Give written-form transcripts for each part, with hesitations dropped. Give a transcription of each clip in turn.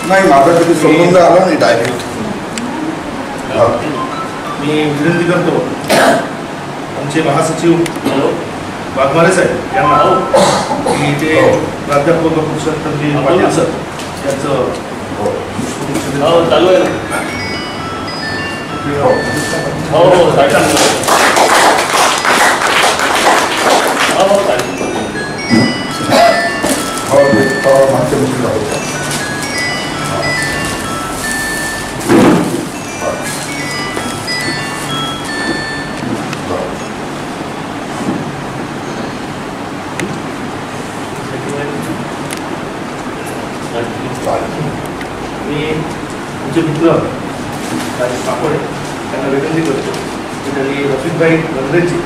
नाही, माझा कधी संबंध आला नाही डायरेक्ट. मी विनंती करतो आमचे महासचिव वाघमारे साहेब यांना की ते प्राध्यापक पुरुषोत्तमजी पाटील सर यांचं चालू आहे. हो हो मी तुमचे मित्र राजेश पापडे त्यांना विनंती करतो की त्यांनी रफिकभाई रंगरेजी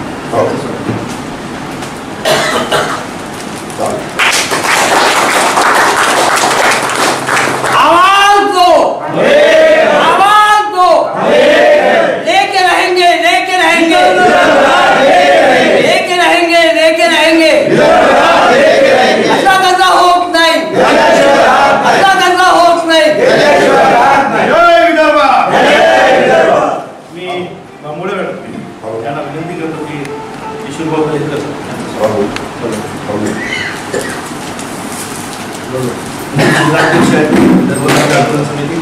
यांना विनंती करतो की किशोरभाऊ जिल्हाध्यक्ष आहेत धर्मदाय आंदोलन समिती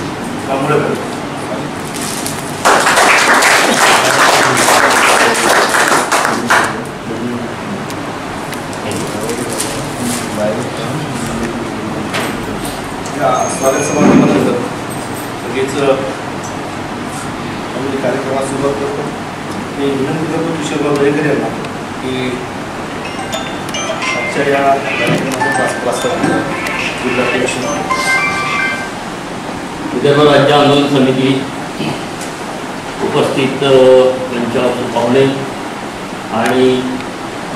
बांबुळेकर. या स्वागत समारंभानंतर लगेच आम्ही कार्यक्रमास सुरुवात करतो. मी विनंती करतो किशोरभाऊ दरेकर यांना की आजच्या या कार्यक्रमाचा प्रास्ताविक जिल्हाध्यक्ष विदर्भ राज्य आंदोलन समिती उपस्थित मंचावर पाहुणे आणि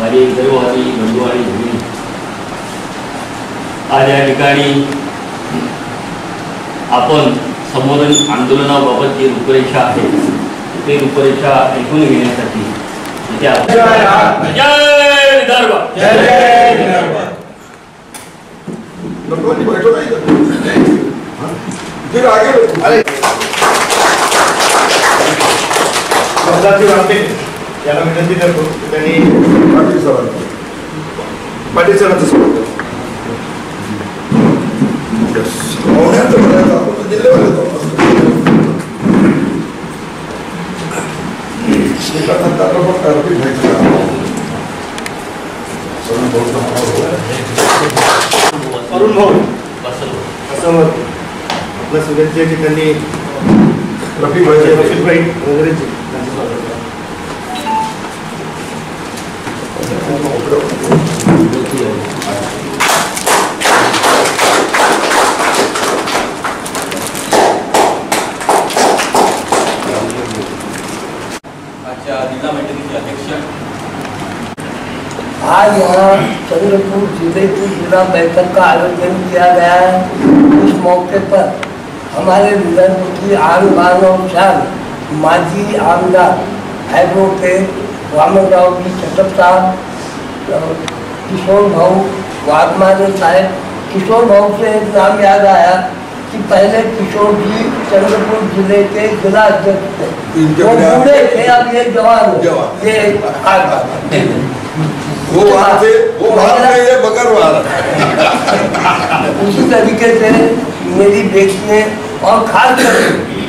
माझे विदर्भवादी बंधू आणि भगिनी, आज या ठिकाणी आपण संबोधन आंदोलनाबाबत जी रूपरेषा आहे ते रूपरेषा ऐकून घेण्यासाठी इथे याला विनंती करतो त्यांनी पाटील सरांचं स्वागत अरुण भाऊ आपल्या सगळ्यांच्या ठिकाणी रफिकभाई वगैरेचे जिला बैठकीचे अध्यक्ष, आज यहाँ चंद्रपुर जिले की जिला बैठक का आयोजन किया गया है। इस मौके पर हमारे विदर्भ की आन बान और शान माजी आमदार एडवोकेट वामनराव जी चटप साहब, किशोर भाऊ वाघमारे साहब। किशोर भाऊ से एक नाम याद आया कि पहले किशोर जी चंद्रपुर जिले के जिला अध्यक्ष थे, वो बूढ़े थे, अब ये जवान ये वो वहाँ थे, ये बकरवाल। उसी तरीके से मेरी बेटियाँ और खास कर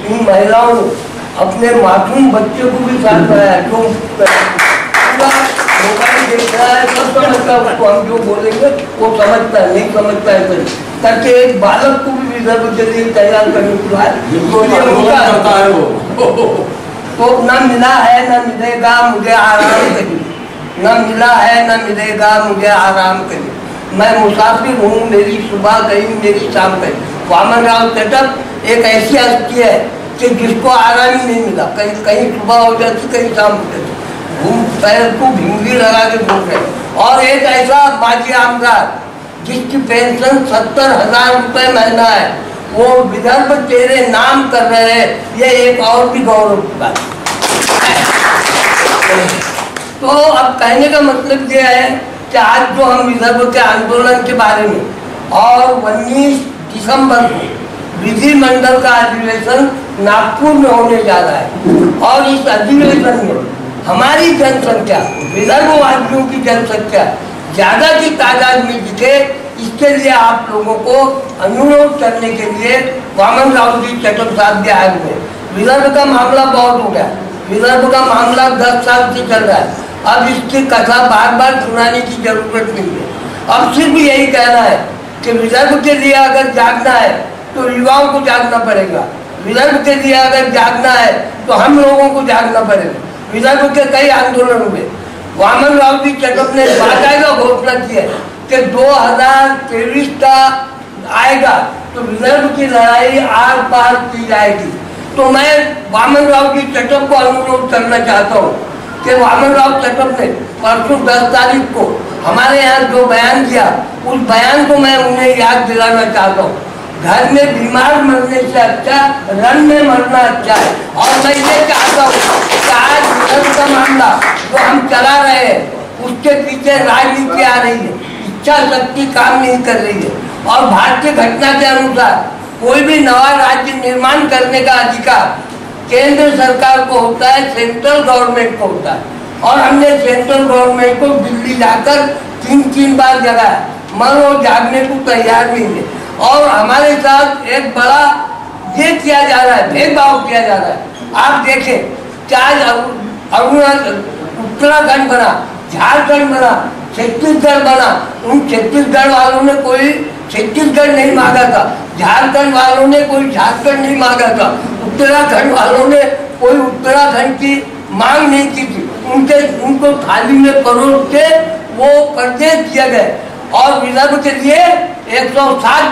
इन महिलाओं ने अपने मासूम बच्चे को भी साथ लाया, क्यों मोबाइल देख रहा है, सब समझता है उसको, हम जो बोलेंगे वो समझता है, नहीं समझता है ताकि एक बालक को भी विदर्भ के लिए तैयार करने को है। तो न मिला है न मिलेगा मुझे आराम करिए, न मिला है न मिलेगा मुझे आराम करिए। मैं मुसाफिर हूँ, मेरी सुबह गई मेरी शाम गई। वामनराव चटप एक ऐसी हस्ती है कि जिसको आराम ही नहीं मिला, कहीं कहीं सुबह हो जाती, कहीं शाम हो जाती, घूम पैर को भिंगी लगा के घूम रहे। और एक ऐसा माजी आमदार जिसकी पेंशन 70,000 रुपये महीना है, वो विदर्भ तेरे नाम कर रहे हैं, ये एक और भी गौरव की बात। तो अब कहने का मतलब ये है कि आज जो हम विदर्भ के आंदोलन के बारे में और 19 दिसंबर को विधिमंडल का अधिवेशन नागपुर में होने जा रहा है और इस अधिवेशन में हमारी जनसंख्या, विदर्भवासियों की जनसंख्या ज्यादा की तादाद में दिखे, इसके लिए आप लोगों को अनुरोध करने के लिए वामन राव जी चटप साहब भी आए हुए। विदर्भ का मामला बहुत हो गया, विदर्भ का मामला 10 साल से चल रहा है, अब इसकी कथा बार बार सुनाने की जरूरत नहीं है। अब सिर्फ यही कहना है कि विदर्भ के लिए अगर जागना है तो युवाओं को जागना पड़ेगा, विदर्भ के लिए अगर जागना है तो हम लोगों को जागना पड़ेगा। विदर्भ के कई आंदोलन हुए, वामन राव जी चटप ने बाकायदा घोषणा की है कि 2023 का आएगा तो विदर्भ की लड़ाई आर पार की जाएगी। तो मैं वामन राव जी चटप को अनुरोध करना चाहता हूँ कि वामन राव चटप ने परसों 10 तारीख को हमारे यहाँ जो बयान दिया, उस बयान को मैं उन्हें याद दिलाना चाहता हूँ। घर में बीमार मरने से अच्छा रण में मरना अच्छा है। और मैं ये चाहता हूँ कि आज विदर्भ का मामला जो हम चला रहे हैं उसके पीछे राजनीति आ रही है, इच्छा शक्ति काम नहीं कर रही है। और भारतीय घटना के अनुसार कोई भी नवा राज्य निर्माण करने का अधिकार केंद्र सरकार को होता है, सेंट्रल गवर्नमेंट को होता है। और हमने सेंट्रल गवर्नमेंट को दिल्ली जाकर 3 बार जगाया, मगर वो जागने को तैयार नहीं है। और हमारे साथ एक बड़ा ये किया जा रहा है, भेदभाव किया जा रहा है। आप देखें चाहे अरुणाचल, उत्तराखंड बना, झारखंड बना, छत्तीसगढ़ बना, उन छत्तीसगढ़ वालों ने कोई छत्तीसगढ़ नहीं मांगा था, झारखंड वालों ने कोई झारखंड नहीं मांगा था, उत्तराखंड वालों ने कोई उत्तराखंड की मांग नहीं की थी। उनको थाली में परोस के वो प्रदेश किए गए। और विदर्भ के लिए 160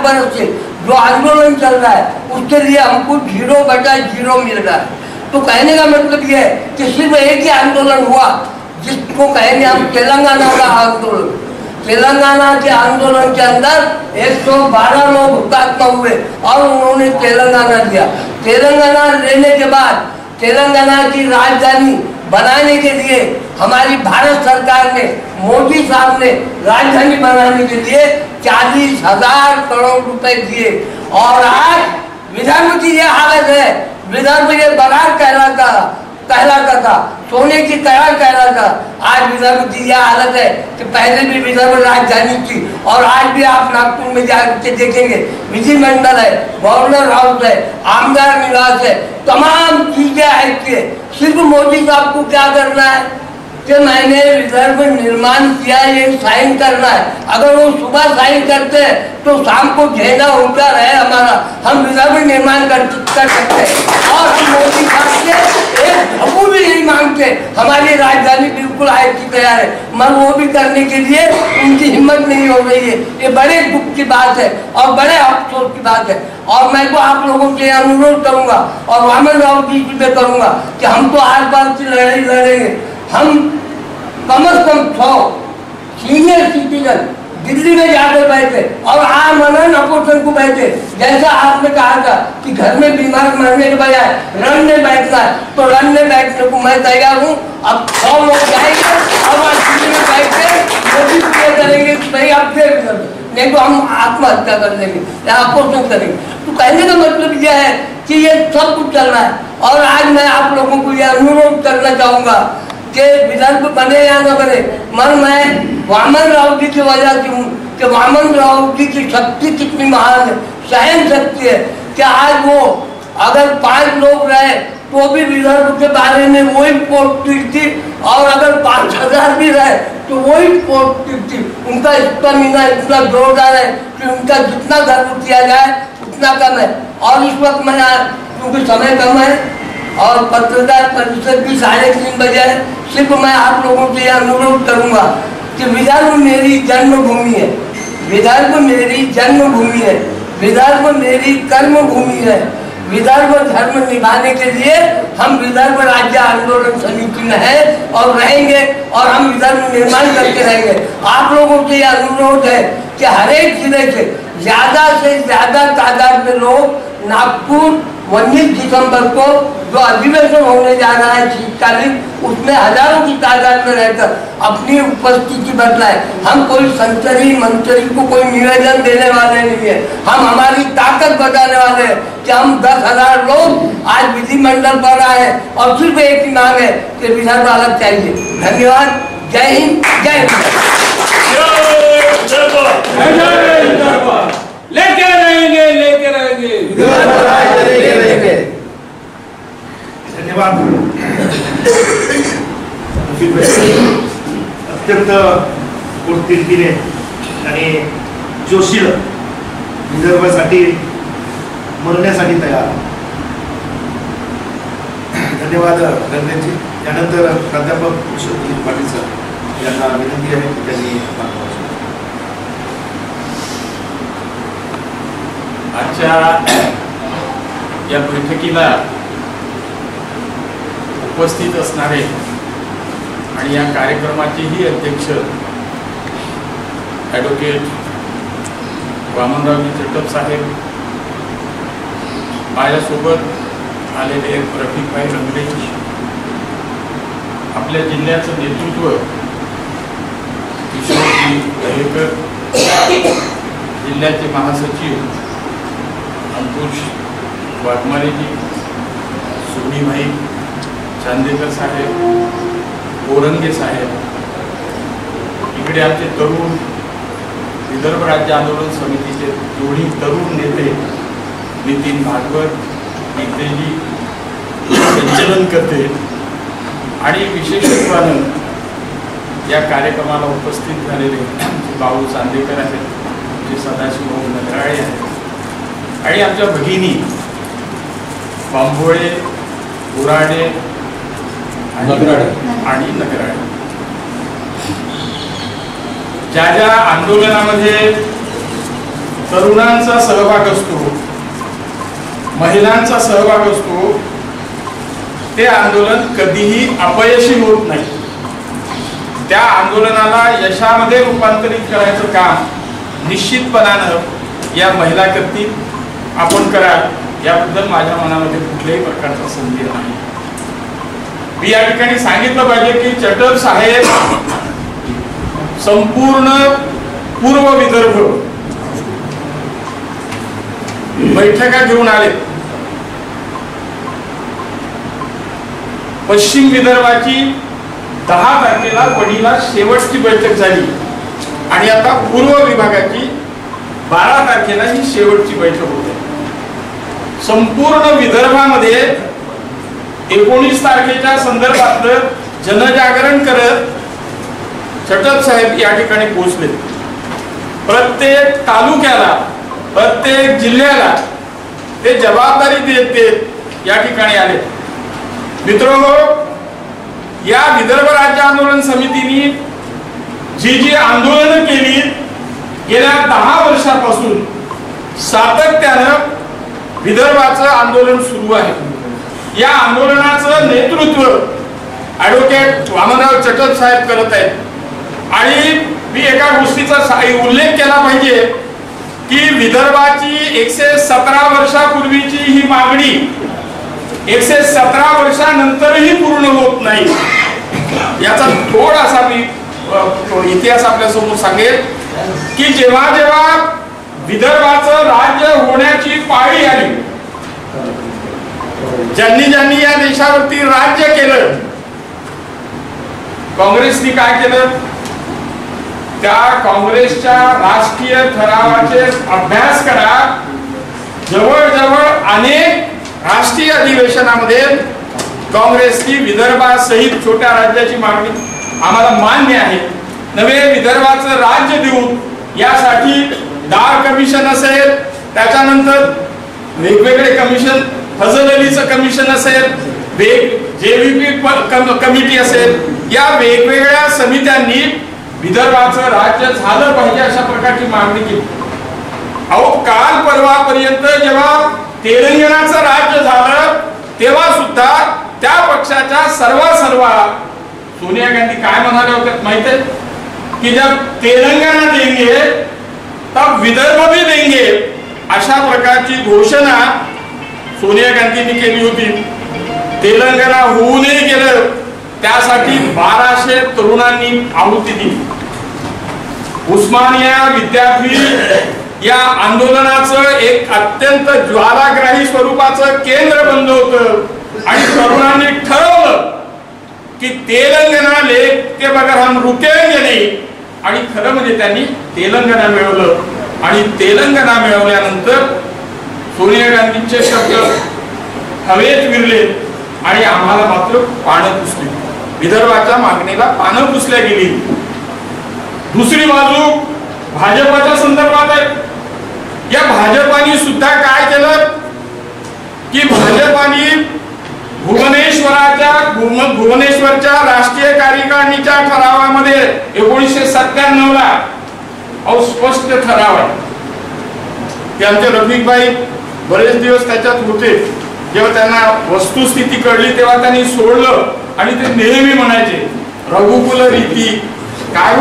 बरस से जो आंदोलन चल रहा है उसके लिए हमको 0/0 मिल रहा है। तो कहने का मतलब ये है कि सिर्फ एक ही आंदोलन हुआ जिसको कहेंगे हम तेलंगाना का आंदोलन। तेलंगाना के आंदोलन के अंदर 112 लोग हुतात्मा हुए और उन्होंने तेलंगाना दिया। तेलंगाना लेने के बाद तेलंगाना की राजधानी बनाने के लिए हमारी भारत सरकार ने, मोदी साहब ने राजधानी बनाने के लिए 40,000 करोड़ रुपए दिए। और आज विदर्भ की ये हालत है, विदर्भ ये बरार कहलाता था, सोने की करार कहलाता। आज विदर्भ की यह हालत है कि पहले भी विदर्भ राजधानी थी और आज भी आप नागपुर में जाके देखेंगे विधिमंडल है, गवर्नर हाउस है, आमदार निवास है, तमाम चीजें है। सिर्फ मोदी साहब को क्या करना है कि मैंने विदर्भ निर्माण किया, ये साइन करना है। अगर वो सुबह साइन करते हैं तो शाम को झेना होकर है हमारा, हम विदर्भ निर्माण कर सकते हैं। और हम मोदी साहब से एक धब्बू भी नहीं मांगते, हमारी राजधानी बिल्कुल आए की तैयार है, मगर वो भी करने के लिए उनकी हिम्मत नहीं हो रही है। ये बड़े दुख की बात है और बड़े अफसोस की बात है। और मैं तो आप लोगों से अनुरोध करूंगा और वामन राव जी से करूंगा कि हम तो आर पार की लड़ाई लड़ेंगे। हम कम से कम 100 सीनियर सिटीजन दिल्ली में जाकर बैठे और आमरण अपोषण को बैठे। जैसा आपने कहा था कि घर में बीमार मरने के बजाय रण में बैठना है, तो रण में बैठने को मैं तैयार हूँ। अब 100 लोग जाएंगे और दिल्ली में बैठ के मोदी पूरे करेंगे कि भाई आप फिर नहीं तो हम आत्महत्या कर लेंगे या अपोषण करेंगे। तो कहने का मतलब यह है कि ये सब कुछ चल रहा है। और आज मैं आप लोगों को यह अनुरोध करना चाहूँगा कि विदर्भ बने या न बने, मगर मैं वामन राव जी की वजह से हूँ कि वामन राव जी की शक्ति कितनी महान है, सहन शक्ति है कि आज वो अगर 5 लोग रहे तो भी विदर्भ के बारे में वही पोस्टिंग थी, और अगर 5,000 भी रहे तो वही पोस्टिंग थी। उनका स्टेमिना इतना जोरदार है कि उनका जितना गर्व किया जाए उतना कम है। और इस वक्त मैं क्योंकि समय कम है और पत्रकार परिषद भी 3:30 बजे है, सिर्फ मैं आप लोगों से यह अनुरोध करूंगा कि विदर्भ मेरी जन्मभूमि है, विदर्भ मेरी जन्मभूमि है, विदर्भ मेरी कर्मभूमि है। विदर्भ धर्म निभाने के लिए हम विदर्भ राज्य आंदोलन समिति में है और रहेंगे और हम विदर्भ निर्माण करके रहेंगे। आप लोगों से यह अनुरोध है कि हर एक जिले से ज्यादा तादाद में लोग नागपुर 19 दिसंबर को जो अधिवेशन होने जा रहा है शीतकालीन, उसमें हजारों की तादाद में रहकर अपनी उपस्थिति बदलाए। हम कोई संतरी मंत्री को कोई निवेदन देने वाले नहीं है, हम हमारी ताकत बताने वाले हैं कि हम 10,000 लोग आज विधिमंडल पर आए और सिर्फ एक ही मांग है कि विधान अलग चाहिए। धन्यवाद। जय हिंद, जय लेके रहेंगे, लेके रहेंगे। धन्यवाद। अत्यंत पोटतिडकीने आणि जोशील विदर्भासाठी मरण्यासाठी तयार। धन्यवाद गणेशजी। त्यानंतर प्राध्यापक विश्वजित पाटील सर यांना विनंती आहे की त्यांनी आजच्या या बैठकीला उपस्थित असणारे आणि या कार्यक्रमाचेही अध्यक्ष ॲडव्होकेट वामनरावजी चटप साहेब, माझ्यासोबत आलेले रफिकभाई रंगरेजी, आपल्या जिल्ह्याचं नेतृत्व किशोरजी दहेकर, जिल्ह्याचे महासचिव अंकुश वाघमारेजी, सोनीभाई चांदेकर साहेब, कोरंगे साहेब, इकडे आमचे तरुण विदर्भ राज्य आंदोलन समितीचे दोन्ही तरुण नेते नितीन भागवत, गीतेजी, संचलन करते आणि विशेषत्वानं या कार्यक्रमाला उपस्थित झालेले बाळू चांदेकर आहेत, जे सदाशिव नगराळे आहेत आणि आमच्या भगिनी बांभोळे, उराडे आणि नगराळे। ज्या ज्या आंदोलनामध्ये तरुणांचा सहभाग असतो, महिलांचा सहभाग असतो, ते आंदोलन कधीही अपयशी होत नाही। त्या आंदोलनाला यशामध्ये रूपांतरित करायचं काम निश्चितपणानं या महिला करतील, आपण कराल याबद्दल माझ्या मनामध्ये कुठल्याही प्रकारचा संदेह नाही। मी या ठिकाणी सांगितलं पाहिजे की चटप साहेब संपूर्ण पूर्व विदर्भ बैठका घेऊन आले। पश्चिम विदर्भाची 10 तारखेला वडीला शेवटची बैठक झाली आणि आता पूर्व विभागाची 12 तारखेला ही शेवटची बैठक होते। संपूर्ण विदर्भामध्ये 19 तारखेच्या संदर्भातलं जनजागरण करत चटप साहेब या ठिकाणी पोहोचले। प्रत्येक तालुक्याला, प्रत्येक जिल्ह्याला ते जबाबदारी देत या ठिकाणी आले। मित्रांनो, या विदर्भ राज्य आंदोलन समितीने जी आंदोलन केली गेल्या 10 वर्षापासून सातत्यानं विदर्भाचं आंदोलन सुरू आहे। या आंदोलनाचं नेतृत्व ॲडव्होकेट वामनराव चटप साहेब करत आहेत आणि मी एका गोष्टीचा उल्लेख केला पाहिजे की विदर्भाची 117 वर्षापूर्वीची ही मागणी 117 वर्षानंतरही पूर्ण होत नाही। याचा थोडासा मी इतिहास आपल्या समोर सांगेल की जेव्हा जेव्हा विदर्भाचं राज्य होण्याची पाळी आली, ज्यांनी या देशावरती राज्य केलं, काँग्रेसने काय केलं? त्या काँग्रेसच्या राष्ट्रीय ठरावाचे अभ्यास करा। जवळजवळ अनेक राष्ट्रीय अधिवेशनामध्ये काँग्रेसची विदर्भासहित छोट्या राज्याची मागणी आम्हाला मान्य आहे, नवे विदर्भाचं राज्य देऊ यासाठी दार कमिशन असेल, त्याच्यानंतर वेगवेगळे कमिशन, फजल अलीचं कमिशन असेल, जेव्हीपी कमिटी असेल, या वेगवेगळ्या समित्यांनी विदर्भाचं राज्य झालं पाहिजे अशा प्रकारची मागणी केली। अहो, काल परवापर्यंत जेव्हा तेलंगणाचं राज्य झालं तेव्हा सुद्धा त्या पक्षाच्या सर्वा सोनिया गांधी काय म्हणाल्या होत्या माहिती आहे की जब तेलंगणा देंगे तब विदर्भ भी देंगे, अशा प्रकारची घोषणा सोनिया गांधींनी केली होती. तेलंगणा होऊनही गेलं, त्यासाठी 1200 तरुणांनी आहुती दिली. उस्मानिया विद्यापीठ या आंदोलनाचं एक अत्यंत ज्वालाग्राही स्वरूपाचं केंद्र बनलं होतं आणि तरुणांनी ठरवलं की तेलंगणा लेक के बगैर हम रुकेंगे नहीं. आणि खरं म्हणजे त्यांनी तेलंगणा मिळवलं आणि तेलंगणा मिळवल्यानंतर सोनिया गांधींचे शब्द हवेत विरले आणि आम्हाला मात्र पानं पुसली. विदर्भाच्या मागणीला पानं पुसल्या गेली. दुसरी बाजू भाजपाच्या संदर्भात आहे. या भाजपाने सुद्धा काय केलं की भाजपाने भुवनेश्वरच्या राष्ट्रीय कार्यकारिणीच्या ठरावामध्ये 1997 ला स्पष्ट ठराव आहे की आमचे रफिकभाई बरेच दिवस त्याच्यात होते. जेव्हा त्यांना वस्तुस्थिती कळली तेव्हा त्यांनी सोडलं आणि ते नेहमी म्हणायचे रघुकुल रीती काय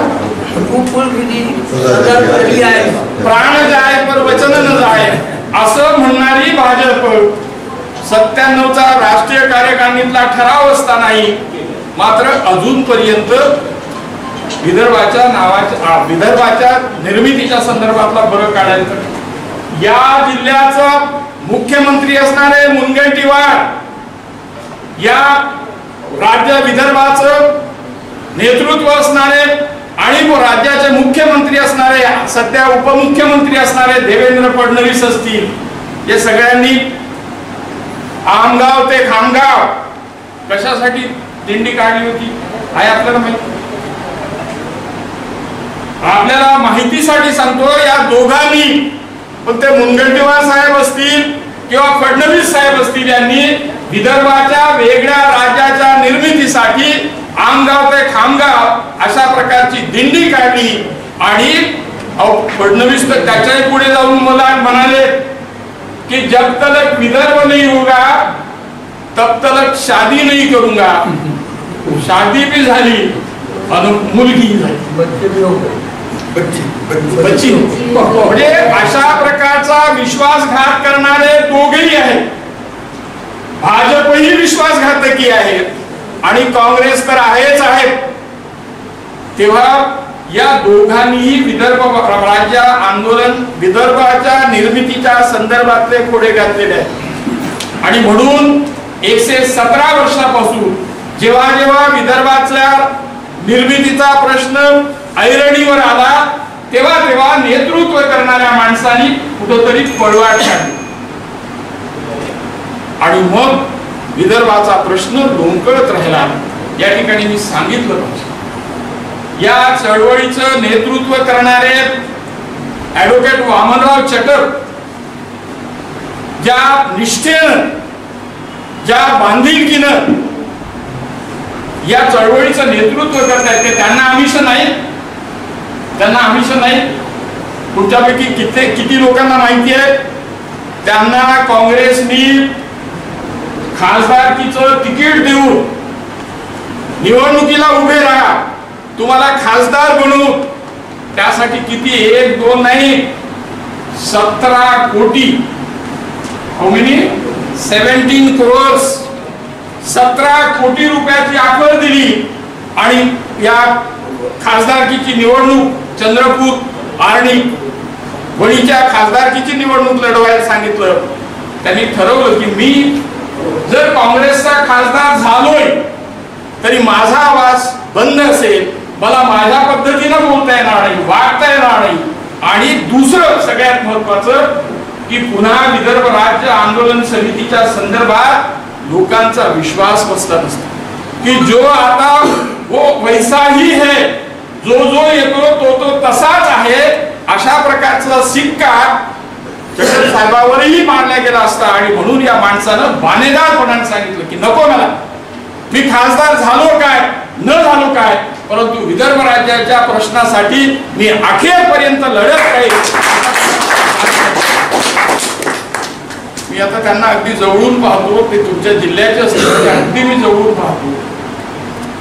प्राण जाय पर वचन न जाय असं म्हणणारी भाजप 97चा राष्ट्रीय कार्यकारिणीतला ठराव असतानाही मात्र अजूनपर्यंत विदर्भाच्या निर्मितीच्या संदर्भातला फरक काढायचा. या जिल्ह्याचा मुख्यमंत्री असणारे मुनगंटीवार, या राज्य विदर्भाचं नेतृत्व असणारे आणि राज्याचे मुख्यमंत्री असणारे, सध्या उपमुख्यमंत्री असणारे देवेंद्र फडणवीस असतील, या सगळ्यांनी आमगाव ते खामगाव कशासाठी दिंडी काढली होती आहे आपल्याला माहिती. आपल्याला माहितीसाठी सांगतो, या दोघांनी, पण ते मुनगंटीवार साहेब असतील किंवा फडणवीस साहेब असतील, यांनी विदर्भाच्या वेगळ्या राज्याच्या निर्मितीसाठी आमगाव ते खामगाव अशा प्रकारची दिंडी काढली. आणि फडणवीस तर त्याच्याही पुढे जाऊन मला म्हणाले कि जब तक विदर्भ नहीं होगा तब तक शादी नहीं करूंगा. शादी भी झाली आणि मुलगी झाली, बच्ची. म्हणजे अशा प्रकारचा विश्वासघात करणारे दोघेही आहेत. भाजपही विश्वासघातकी आहे आणि काँग्रेस तर आहेच आहे. तेव्हा या दोघांनीही विदर्भ राज्य आंदोलन विदर्भाच्या निर्मितीच्या संदर्भातले खोडे घातलेले आहेत. आणि म्हणून 117 वर्षापासून जेव्हा जेव्हा विदर्भाच्या निर्मितीचा प्रश्न ऐरणीवर आला तेव्हा तेव्हा नेतृत्व करणाऱ्या माणसांनी कुठेतरी पळवाट काढली आणि मग विदर्भाचा प्रश्न लोंबकळत राहिला. या ठिकाणी मी सांगितलं पाहिजे, या चळवळीचं नेतृत्व करणारे ऍडव्होकेट वामनराव चटर ज्या निष्ठेनं, ज्या बांधिलकीनं या चळवळीचं नेतृत्व करतायत, ते त्यांना आमिष नाही, त्यांना आमिष नाही. तुमच्यापैकी किती लोकांना माहिती आहे त्यांना काँग्रेसनी खासदारकीचं तिकीट देऊन निवडणुकीला उभे राहा, तुम्हाला खासदार बनवू, त्यासाठी किती 1-2 नाही 17 कोटी, हाऊ मेनी 17 crores 17 कोटी रुपयाची ऑफर दिली आणि या खासदारकीची निवडणूक चंद्रपूर आणि वणीच्या खासदारकीची निवडणूक लढवायला सांगितलं. त्यांनी ठरवलं की मी जर काँग्रेसचा खासदार झालोय तरी माझा आवाज बंद असेल, मला माझ्या पद्धतीनं बोलता येणार नाही, वागता येणार नाही. आणि दुसरं सगळ्यात महत्वाचं की पुन्हा विदर्भ राज्य आंदोलन समितीच्या संदर्भात लोकांचा विश्वास बसला नसतो की जो आता वो वैसा ही है, जो जो येतो तो तसाच आहे, अशा प्रकारचा सिक्का चटर साहेबांवरही मारला गेला असता. आणि म्हणून या माणसानं बाणेदारपणाने सांगितलं की नको, मला मी खासदार झालो काय न झालो काय, परंतु विदर्भ राज्याच्या प्रश्नासाठी मी अखेरपर्यंत लढत राहील. मी आता त्यांना अगदी जवळून पाहतो, ते तुमच्या जिल्ह्याचे असतील, अगदी मी जवळून पाहतो.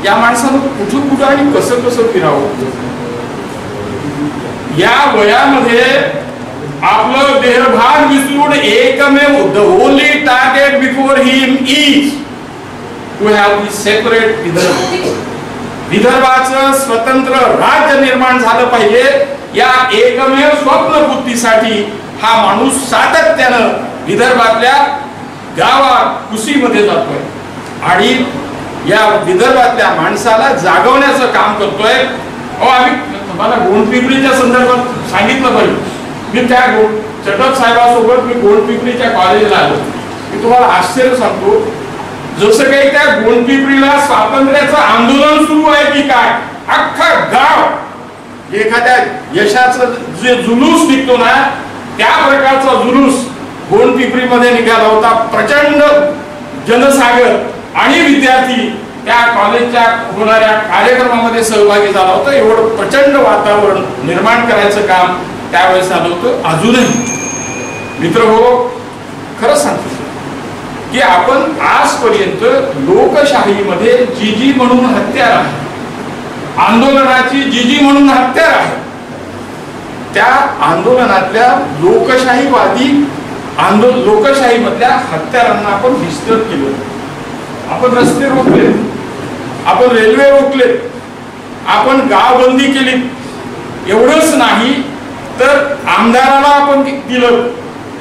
या माणसानं कुठून कुठं आणि कसं कसं फिरावं. या वयामध्ये आपलं देहभान विसरून एकमेव the only target before him is to have the separate Vidarbha. विदर्भाचं स्वतंत्र राज्य निर्माण झालं पाहिजे या एकमेव स्वप्नपूर्तीसाठी हा माणूस सातत्यानं विदर्भातल्या गावात कुशीमध्ये जातोय आणि या विदर्भातल्या माणसाला जागवण्याचं काम करतोय. आम्ही मला गोंडपिंपरीच्या संदर्भात सांगितलं पाहिजे. मी त्या चटप साहेबांसोबत मी गोंडपिंपरीच्या कॉलेजला आलो. मी तुम्हाला आश्चर्य सांगतो, जसं काही त्या गोंडपिंपरीला स्वातंत्र्याचं आंदोलन सुरू आहे की काय, अख्खा गाव एखाद्या यशाचं जे जुलूस निघतो ना त्या प्रकारचा जुलूस गोंडपिंपरीमध्ये निघाला होता. प्रचंड जनसागर आणि विद्यार्थी त्या कॉलेजच्या होणाऱ्या कार्यक्रमामध्ये सहभागी झाला होता. एवढं प्रचंड वातावरण निर्माण करायचं काम त्यावेळेस झालं होतं. अजूनही मित्र हो, खरं सांगतो की आपण आजपर्यंत लोकशाहीमध्ये जीजी म्हणून हत्यार आहे, आंदोलनाची जीजी म्हणून हत्यार आहे, त्या आंदोलनातल्या लोकशाहीवादी लोकशाही मधल्या हत्यारांना आपण विस्तार केलं. आपण रस्ते रोखले, आपण रेल्वे रोखले, आपण गावबंदी केली. एवढंच नाही तर आमदाराला आपण दिलं,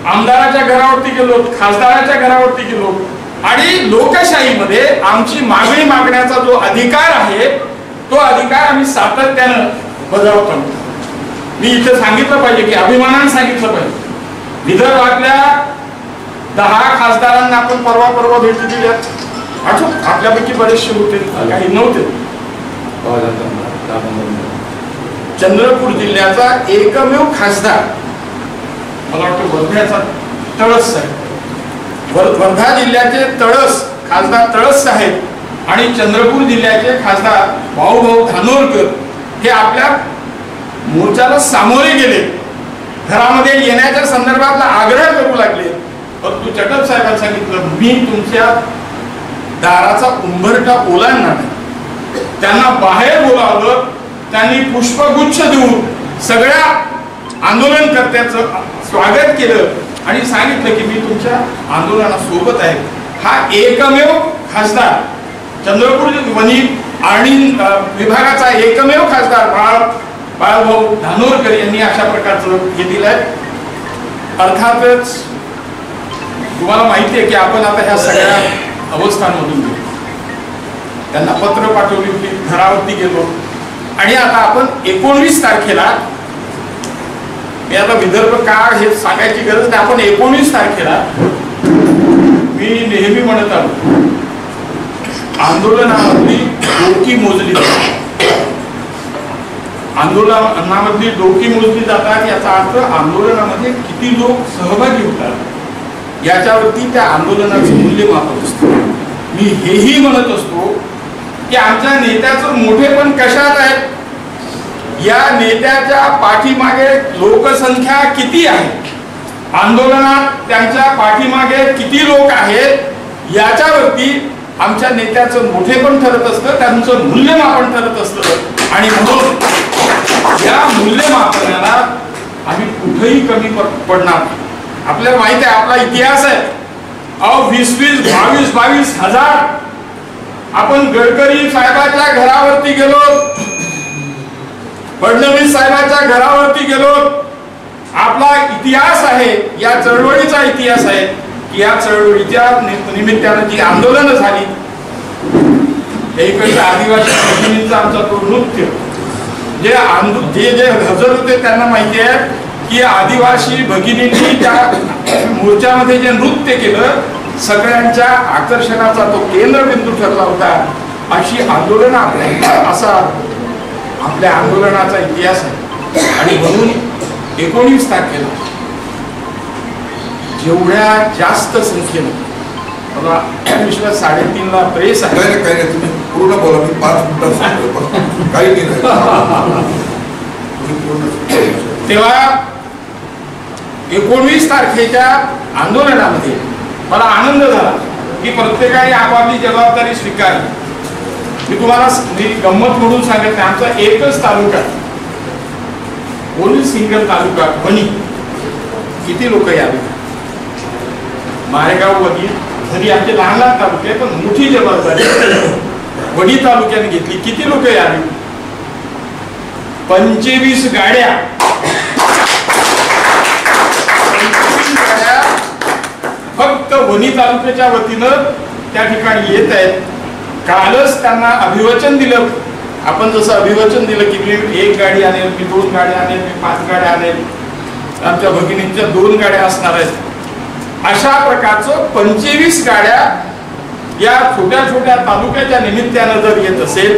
आमदाराच्या घरावरती गेलो, खासदाराच्या घरावरती गेलो आणि लोकशाहीमध्ये आमची मागणी मागण्याचा जो अधिकार आहे तो अधिकार आम्ही सातत्यानं बजावतो. मी इथे सांगितलं पाहिजे की अभिमानाने सांगितलं पाहिजे, विदर्भातल्या 10 खासदारांना आपण परवा भेटी दिल्या. आपल्यापैकी बरेचसे होते, काही नव्हते. चंद्रपूर जिल्ह्याचा एकमेव खासदार मला वाटतं वर्ध्याचा तळस साहेब, वर्धा जिल्ह्याचे तळस खासदार तळस साहेब आणि चंद्रपूर जिल्ह्याचे खासदार भाऊ धानोरकर हे आपल्या मोर्चाला सामोरे गेले, घरामध्ये येण्याच्या संदर्भातला आग्रह करू लागले. परंतु चटप साहेबांनी सांगितलं, मी तुमच्या दाराचा उंबरठा ओलांडणार नाही. त्यांना बाहेर बोलावलं, त्यांनी पुष्पगुच्छ देऊन सगळ्या आंदोलनकर्त्याचं स्वागत केलं आणि सांगितलं की मी तुमच्या आंदोलनासोबत आहे. हा एकमेव खासदार, चंद्रपूर वनी आणि विभागाचा एकमेव खासदार बाळाभाऊ धानोरकर यांनी अशा प्रकारचं हे दिलंय. अर्थातच तुम्हाला माहिती आहे की आपण आता ह्या सगळ्या अवस्थांमधून गेलो, त्यांना पत्र पाठवली की घरावरती गेलो आणि आता आपण 19 तारखेला, मी आता विदर्भ का हे सांगायची गरज नाही, आपण 19 तारखेला मी नेहमी म्हणत आलो आंदोलनामधली डोकी मोजली जातात, आंदोलनामधली डोकी मोजली जातात. याचा अर्थ आंदोलनामध्ये किती लोक सहभागी होतात याच्यावरती त्या आंदोलनाचं मूल्यमापन असतं. मी हेही म्हणत असतो की आमच्या नेत्याचं मोठेपण कशात आहे, या नेत्याच्या पाठीमागे लोकसंख्या किती आहे, आंदोलनात त्यांच्या पाठीमागे किती लोक आहेत याच्यावरती आमच्या नेत्याचं मोठेपण ठरत असतं, त्यांचं मूल्यमापन ठरत असतं. आणि म्हणून या मूल्यमापनाला आम्ही कुठेही कमी पडणार. आपल्याला माहिती आहे, आपला इतिहास आहे. 20-20, 22-22 हजार आपण गडकरी साहेबांच्या घरावरती गेलो, फडणवीस साहेबांच्या घरावरती गेलो. आपला इतिहास आहे, या चळवळीचा इतिहास आहे की या चळवळीच्या निमित्तानं जी आंदोलनं झाली, इकडच्या आदिवासी भगिनींचा आमचा तो नृत्य, जे हजर होते त्यांना माहिती आहे की आदिवासी भगिनींनी त्या मोर्चामध्ये जे नृत्य केलं सगळ्यांच्या आकर्षणाचा तो केंद्रबिंदू ठरला होता. अशी आंदोलन असा आपल्या आंदोलनाचा इतिहास आहे. आणि म्हणून 19 तारखेला जेवढ्या जास्त संख्येनं, मला विश्वास 3:30ला प्रेस आहे, काही नाही तुम्ही पूर्ण बोला, मी 5 मिनिटात काही नाही. तेव्हा 19 तारखेच्या आंदोलनामध्ये मला आनंद झाला की प्रत्येकाने आपापली जबाबदारी स्वीकारली. मी तुम्हाला गंमत म्हणून सांगत नाही, आमचा एकच तालुका, ओन्ली सिंगल तालुका वणी, किती लोक यावे? मारेगाव वडी जरी आमचे लहान लहान तालुके पण मोठी जबाबदारी वडी तालुक्याने घेतली. किती लोक यावे? 25 गाड्या फक्त वणी तालुक्याच्या वतीनं त्या ठिकाणी येत आहेत. कालच त्यांना अभिवचन दिलं. आपण जसं अभिवचन दिलं की मी 1 गाडी आणेल, मी 2 गाड्या आणेल, मी 5 गाड्या आणेल, आमच्या भगिनींच्या 2 गाड्या असणार आहेत. अशा प्रकारचं 25 गाड्या या छोट्या छोट्या तालुक्याच्या निमित्तानं जर येत असेल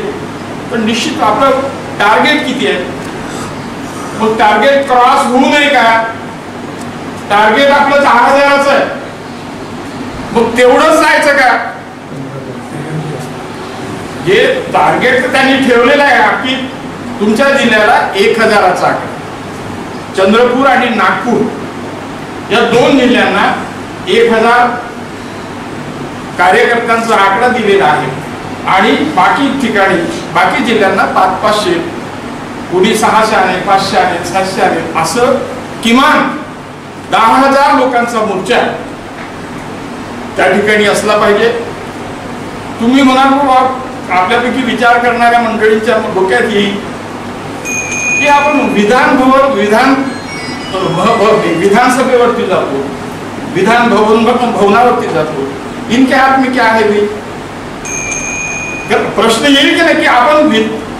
तर निश्चित आपलं टार्गेट किती आहे? मग टार्गेट क्रॉस होऊ नये का? टार्गेट आपलं 10,000चं आहे, मग तेवढंच जायचं का? हे टार्गेट तर त्यांनी ठेवलेलं आहे की तुमच्या जिल्ह्याला 1,000चा आकडा. चंद्रपूर आणि नागपूर या 2 जिल्ह्यांना 1,000 कार्यकर्त्यांचा आकडा दिलेला आहे आणि बाकी ठिकाणी बाकी जिल्ह्यांना 500-500, कोणी 600 आहे, 500 आहे, 700 आहे, असं किमान 10,000 लोकांचा मोर्चा त्या ठिकाणी असला पाहिजे. तुम्ही म्हणाल आपल्यापैकी विचार करणाऱ्या मंडळींच्या डोक्यात येईल की आपण विधानसभेवरती जातो, विधान भवनावरती जातो, इनके हात में क्या है भाई? प्रश्न येईल की नाही की आपण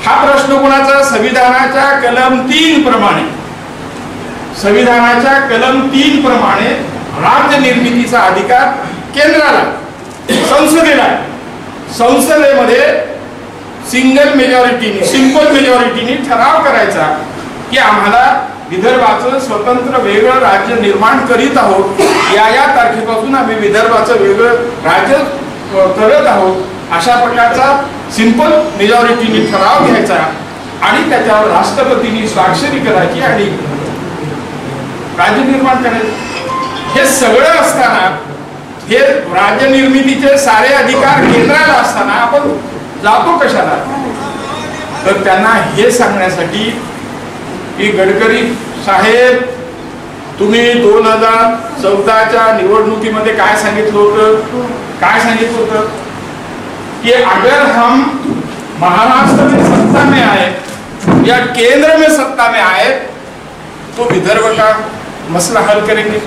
हा प्रश्न कोणाचा? संविधानाच्या कलम 3 प्रमाणे, संविधानाच्या कलम 3 प्रमाणे राज्य निर्मितीचा अधिकार केंद्राला, संसदेला. संसदेमध्ये सिंगल मेजॉरिटीने, सिंपल मेजॉरिटीने ठराव करायचा की आम्हाला विदर्भाचं स्वतंत्र वेगळं राज्य निर्माण करीत आहोत, या तारखेपासून आम्ही विदर्भाचं वेगळं राज्य करत आहोत. अशा प्रकारचा सिंपल मेजॉरिटीने ठराव घ्यायचा आणि त्याच्यावर राष्ट्रपतींनी स्वाक्षरी करायची आणि राज्य निर्माण करायचं. हे सगळं असताना, हे राज्य निर्मितीचे सारे अधिकार केंद्राला असताना आपण जातो कशाला? तर त्यांना हे सांगण्यासाठी की गडकरी साहेब, तुम्ही 2014च्या निवडणुकीमध्ये काय सांगितलं होतं कि अगर हम महाराष्ट्र में सत्ता में आए या केंद्र में सत्ता में आए तो विदर्भ का मसला हल करेंगे,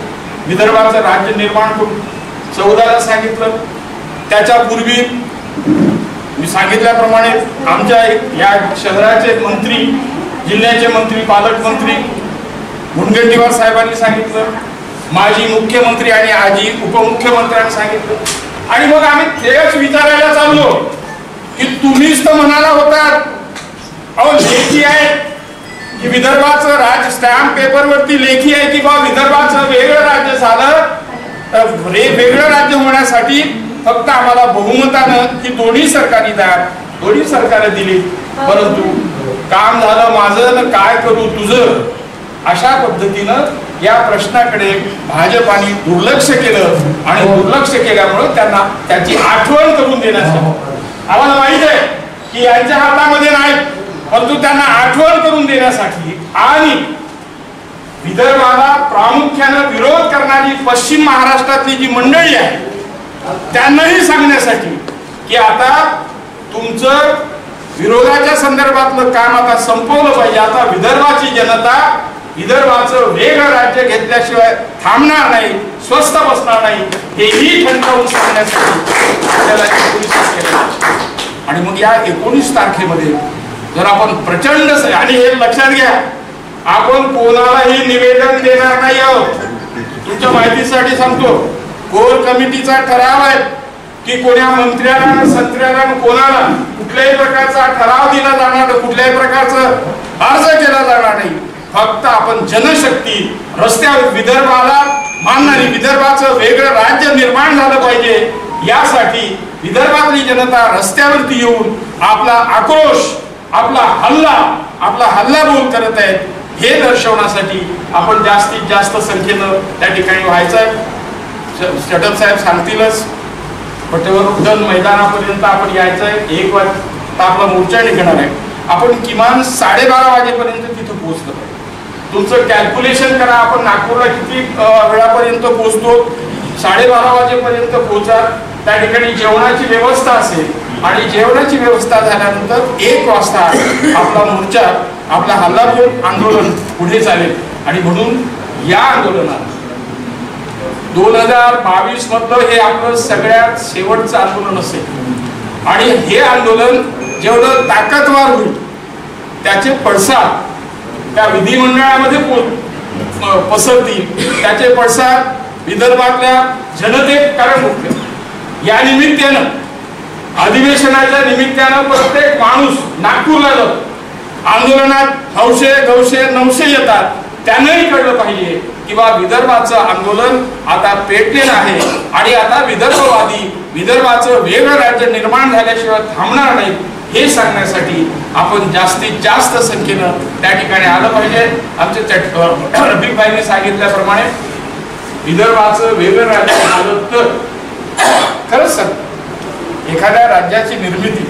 विदर्भाचं राज्य निर्माण करू. 14ला सांगितलं. त्याच्यापूर्वी मी सांगितल्याप्रमाणे आमच्या या शहराचे मंत्री, जिल्ह्याचे मंत्री, पालकमंत्री मुनगंटीवार साहेबांनी सांगितलं, माजी मुख्यमंत्री आणि आजी उपमुख्यमंत्र्यांनी सांगितलं. आणि मग आम्ही तेच विचारायला चाललो की तुम्हीच तर म्हणाला होता अहो लेखी आहे की विदर्भाचं राज्य, स्टॅम्प पेपरवरती लेखी आहे की बा विदर्भाचं वेगळं राज्य झालं, वेगळं राज्य होण्यासाठी फक्त आम्हाला बहुमतानं ही दोन्ही सरकारी दिली, परंतु काम झालं माझं, काय करू तुझं, अशा पद्धतीनं या प्रश्नाकडे भाजपाने दुर्लक्ष केलं आणि दुर्लक्ष केल्यामुळे त्यांना त्याची आठवण करून देण्यासाठी, आम्हाला माहित आहे की यांच्या हातामध्ये नाही, परंतु त्यांना आठवण करून देण्यासाठी आणि विदर्भाला प्रामुख्याने विरोध करणारी पश्चिम महाराष्ट्रातली जी मंडळी आहे त्यांनाही सांगण्यासाठी की आता तुमचं विरोधाच्या संदर्भातलं काम आता संपवलं पाहिजे. आता विदर्भाची जनता विदर्भाचं वेगळं राज्य घेतल्याशिवाय थांबणार नाही, स्वस्थ बसणार नाही, हेही ठणकावून सांगण्यासाठी आपल्याला 19 तारखेला. आणि मग या 19 तारखेमध्ये जर आपण प्रचंड, आणि हे लक्षात घ्या, आपण कोणालाही निवेदन देणार नाही आहोत. तुमच्या माहितीसाठी सांगतो, कोर कमिटीचा ठराव आहे की कोणा मंत्र्याला, संत्र्याला, कोणाला कुठल्याही प्रकारचा ठराव दिला जाणार, कुठल्याही प्रकारचा अर्ज केला जाणार नाही. फक्त आपण जनशक्ती रस्त्यावर विदर्भाला मानणारी, विदर्भाचं वेगळं राज्य निर्माण झालं पाहिजे यासाठी विदर्भातली जनता रस्त्यावरती येऊन आपला आक्रोश, आपला हल्लाबोल करत आहेत हे दर्शवण्यासाठी आपण जास्तीत जास्त संख्येनं त्या ठिकाणी व्हायचं आहे. चटप साहेब सांगतीलच, पटवर्धन मैदानापर्यंत आपण यायचं आहे. 1 वाजता आपला मोर्चा निघणार आहे. आपण किमान 12:30 वाजेपर्यंत तिथं पोहोचलं पाहिजे. तुमचं कॅल्क्युलेशन करा. आपण नागपूरला किती वेळापर्यंत पोहोचतो? 12:30 वाजेपर्यंत पोहोचा. त्या ठिकाणी जेवणाची व्यवस्था असेल आणि जेवणाची व्यवस्था झाल्यानंतर 1 वाजता आपला मोर्चा, आपला हल्लाबोल आंदोलन पुढे चालेल. आणि म्हणून या आंदोलनात 2022 मधलं हे आपलं सगळ्यात शेवटचं आंदोलन असेल. आणि हे आंदोलन जेवढं ताकदवार होईल त्याचे पडसाद त्या विधिमंडळामध्ये पसरतील. त्याचे पडसाद विदर्भातल्या जनतेत कारण होते. या निमित्तानं, अधिवेशनाच्या निमित्तानं प्रत्येक माणूस नागपूरला जातो. आंदोलनात 900 येतात. त्यांनाही कळलं पाहिजे की बा विदर्भाचं आंदोलन आता पेटलेलं आहे आणि आता विदर्भाचं वेगळं राज्य निर्माण झाल्याशिवाय थांबणार नाही हे सांगण्यासाठी आपण जास्तीत जास्त संख्येनं त्या ठिकाणी आलं पाहिजे. आमचे रफिकभाईंनी सांगितल्याप्रमाणे विदर्भाचं वेगळं राज्य झालं तर खरंच सर एखाद्या राज्याची निर्मिती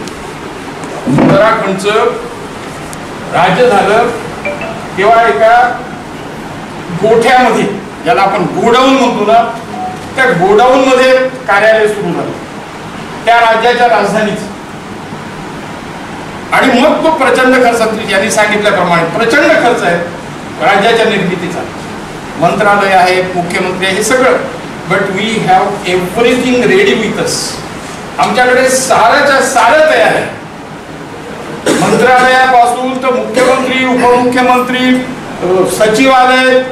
उत्तराखंडचं राज्य झालं तेव्हा एका गोठ्यामध्ये, ज्याला आपण गोडाऊन म्हणतो ना, त्या गोडाऊन मध्ये कार्यालय सुरू झालं त्या राज्याच्या राजधानीचं. आणि मग तो प्रचंड खर्च, यांनी सांगितल्याप्रमाणे प्रचंड खर्च आहे राज्याच्या निर्मितीचा. मंत्रालय आहे, मुख्यमंत्री आहे, हे सगळं. But we have everything ready with us. आमच्याकडे सारंच्या सारं तयार आहे. मंत्रालयापासून तर मुख्यमंत्री, उपमुख्यमंत्री, सचिवालय,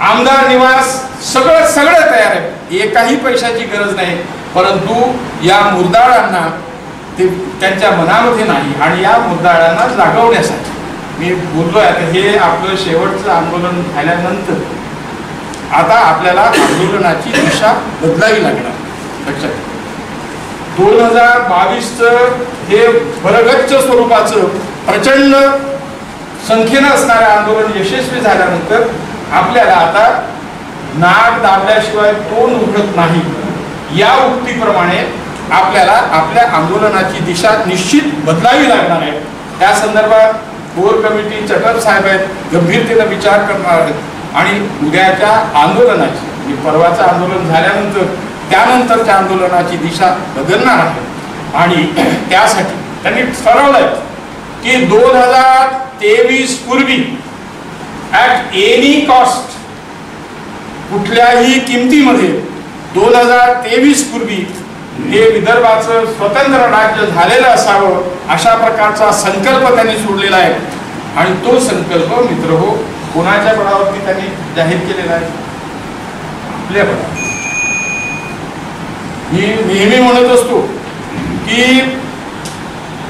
आमदार निवास सगळं तयार आहे. एकाही पैशाची गरज नाही. परंतु या मुर्दाळांना ते त्यांच्या मनामध्ये नाही. आणि या मुर्दाळांना जागवण्यासाठी मी बोललोय. आता हे आपलं शेवटचं आंदोलन झाल्यानंतर आता आपल्याला आंदोलनाची दिशा बदलावी लागणार. लक्षात 2022चं हे भरगच्च स्वरूपाचं प्रचंड संख्येनं असणारं आंदोलन यशस्वी झाल्यानंतर आपल्याला आता नाक दाबल्याशिवाय तोंड उघडत नाही या उक्तीप्रमाणे आपल्याला आपल्या आंदोलनाची दिशा निश्चित बदलावी लागणार आहे. त्या संदर्भात कोर कमिटी चटप साहेब आहेत, गंभीरतेनं विचार करणार आहेत आणि उद्याच्या आंदोलनाची, म्हणजे परवाचं आंदोलन झाल्यानंतर त्यानंतरच्या आंदोलनाची दिशा बदलणार आहे. आणि त्यासाठी त्यांनी ठरवलंय की 2023 पूर्वी ॲट एनी कॉस्ट, कुठल्याही किमतीमध्ये 2023 पूर्वी हे विदर्भाचं स्वतंत्र राज्य झालेलं असावं अशा प्रकारचा संकल्प त्यांनी सोडलेला आहे. आणि तो संकल्प मित्रहो कोणाच्या बळावरती त्यांनी जाहीर केलेला आहे? आपल्या बळावर. मी नेहमी म्हणत असतो की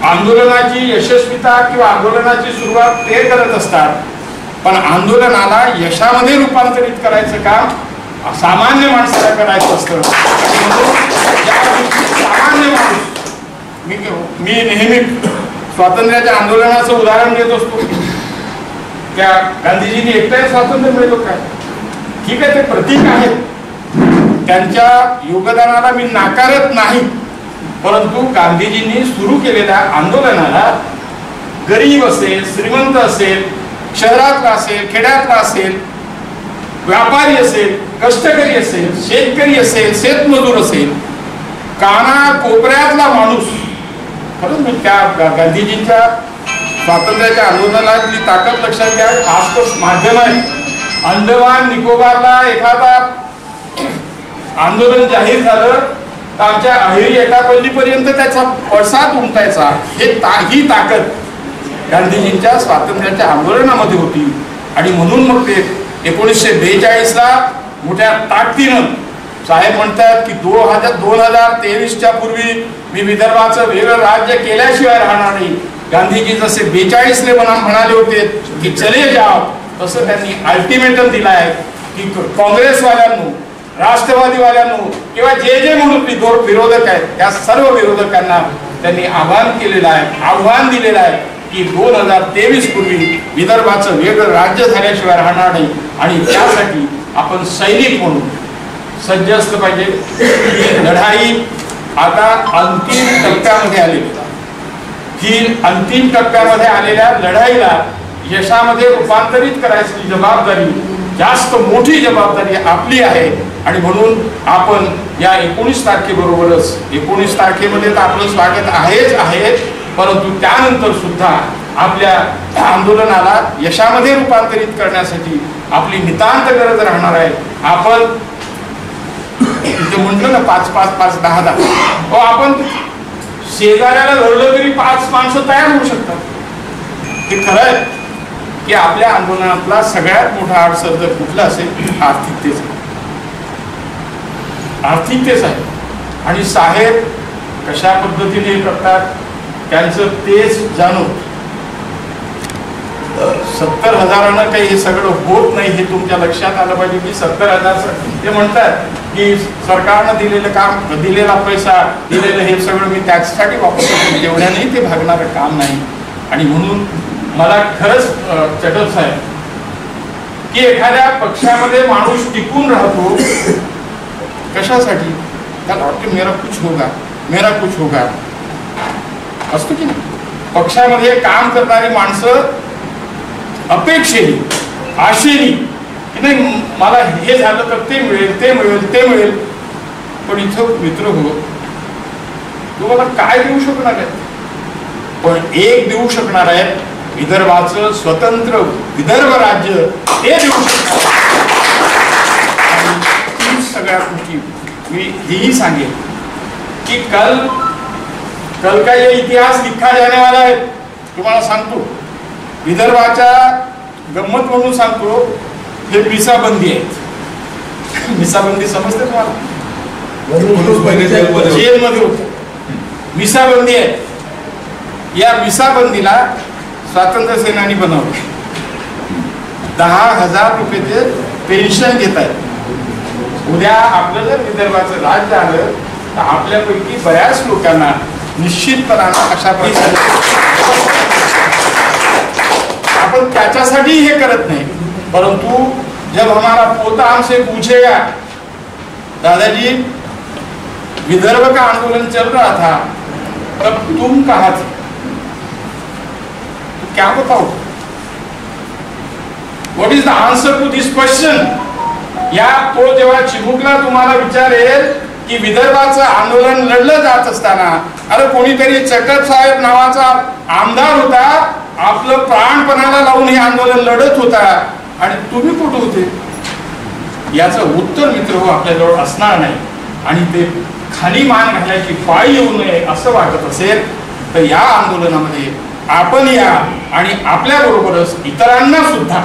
आंदोलनाची यशस्वीता किंवा आंदोलनाची सुरुवात ते करत असतात, पण आंदोलनाला यशामध्ये रूपांतरित करायचं काम सामान्य माणसाला करायचं असतं. सामान्य माणूस, मी नेहमी स्वातंत्र्याच्या आंदोलनाचं उदाहरण देत असतो. त्या गांधीजींनी एकट्या स्वातंत्र्य मिळवलं काय? ठीक आहे, ते प्रतीक आहेत, त्यांच्या योगदानाला मी नाकारत नाही. परंतु गांधीजींनी सुरू केलेल्या आंदोलनाला गरीब असेल, श्रीमंत असेल, शहरातला असेल, खेड्यातला असेल, व्यापारी असेल, कष्टकरी असेल, शेतकरी असेल, शेतमजूर असेल, काना कोपऱ्यातला माणूस, खरंच त्या गांधीजींच्या स्वातंत्र्याच्या आंदोलनातली ताकद लक्षात घ्या. खास माध्यम आहे. अंदमान निकोबारला एखादा आंदोलन जाहीर झालं तर आमच्या अहेरी एटापल्लीपर्यंत त्याचा पडसाद उमटायचा. ही ताकद गांधीजींच्या स्वातंत्र्याच्या आंदोलनामध्ये होती. आणि म्हणून मग ते 1942ला मोठ्या ताकदीनं साहेब म्हणतात की 2023च्या पूर्वी मी विदर्भाचं वेगळं राज्य केल्याशिवाय राहणार नाही. गांधीजी जसे 42ला म्हणाले होते की चले जाओ, तसं त्यांनी अल्टिमेटम दिला आहे की काँग्रेसवाल्यांनो, राष्ट्रवादीवाल्यांनो किंवा जे म्हणून विरोधक आहेत त्या सर्व विरोधकांना त्यांनी आव्हान केलेलं आहे, आव्हान दिलेलं आहे की 2023 पूर्वी विदर्भाचं वेगळं राज्य झाल्याशिवाय राहणार नाही. आणि त्यासाठी आपण सैनिक म्हणून सज्ज असलं पाहिजे. ही लढाई आता अंतिम टप्प्यामध्ये आलेली. ही अंतिम टप्प्यामध्ये आलेल्या लढाईला यशामध्ये रूपांतरित करायची जबाबदारी, जास्त मोठी जबाबदारी आपली आहे. आणि म्हणून आपण या 19 तारखेबरोबरच 19 तारखेमध्ये तर आपलं स्वागत आहेच आहे, परंतु त्यानंतर सुद्धा आपल्या आंदोलनाला यशामध्ये रूपांतरित करण्यासाठी आपली नितांत गरज राहणार आहे. आपण म्हणतो ना 5-5-5 10-10, आपण शेजाऱ्याला लढलं तरी 5 माणसं तयार होऊ शकतात. हे खरं आहे की आपल्या आंदोलनातला सगळ्यात मोठा अडसर जर कुठला असेल आर्थिकतेच आहे. आणि साहेब कशा पद्धतीने करतात त्यांचं तेच जाणून 70,000 काही हे सगळं होत नाही हे तुमच्या लक्षात आलं पाहिजे की 70,000 ते म्हणतात की सरकारनं दिलेलं काम, दिलेला पैसा, दिलेलं हे सगळं मी त्यासाठी वापरतो, तेवढ्यानेही ते भागणारं काम नाही. आणि म्हणून मला खरंच चटप साहेब की एखाद्या पक्षामध्ये माणूस टिकून राहतो कशासाठी? त्याला वाटतं मेरा कुछ होगा असतो की नाही. पक्षामध्ये काम करणारी माणसं अपेक्षेने, आशेने की नाही मला हे झालं तर ते मिळेल. पण इथं मित्र हो, तुम्हाला काय देऊ शकणार आहे? पण एक देऊ शकणार आहे, विदर्भाचं स्वतंत्र विदर्भ राज्य हे देऊ शकणार. आणि सगळ्यात मोठी मी हेही सांगेन कि कल का ये इतिहास लिखा जाने वाला है. तुम्हाला सांगतो, विदर्भाच्या गंमत म्हणून सांगतो, हे मिसाबंदी आहेत. मिसाबंदी समजते तुम्हाला? जेलमध्ये होत मिसाबंदी आहे. या मिसाबंदीला स्वातंत्र्य सेनानी बनवलं. 10,000 रुपये ते पेन्शन घेत आहेत. उद्या आपलं जर विदर्भाचं राज्य आलं तर आपल्यापैकी बऱ्याच लोकांना निश्चितपणानं अशा प्रकारे आपण त्याच्यासाठी हे करत नाही, परंतु जब हमारा पोता हमसे पूछेगा दादाजी विदर्भ का आंदोलन चल रहा था तब तुम कहाँ थे, तो क्या बताओ? What is the answer to this question? या तो जेव्हा चिमुकला तुम्हाला विचारेल की विदर्भाचं आंदोलन लढलं जात असताना अरे कोणीतरी चटप साहेब नावाचा आमदार होता, आपलं प्राणपणाला लावून हे आंदोलन लढत होता आणि तुम्ही कुठे होते? याचं उत्तर मित्र हो आपल्याजवळ असणार नाही. आणि ते खाली मान घालायची पाळी येऊ नये असं वाटत असेल तर या आंदोलनामध्ये आपण या आणि आपल्या बरोबरच इतरांना सुद्धा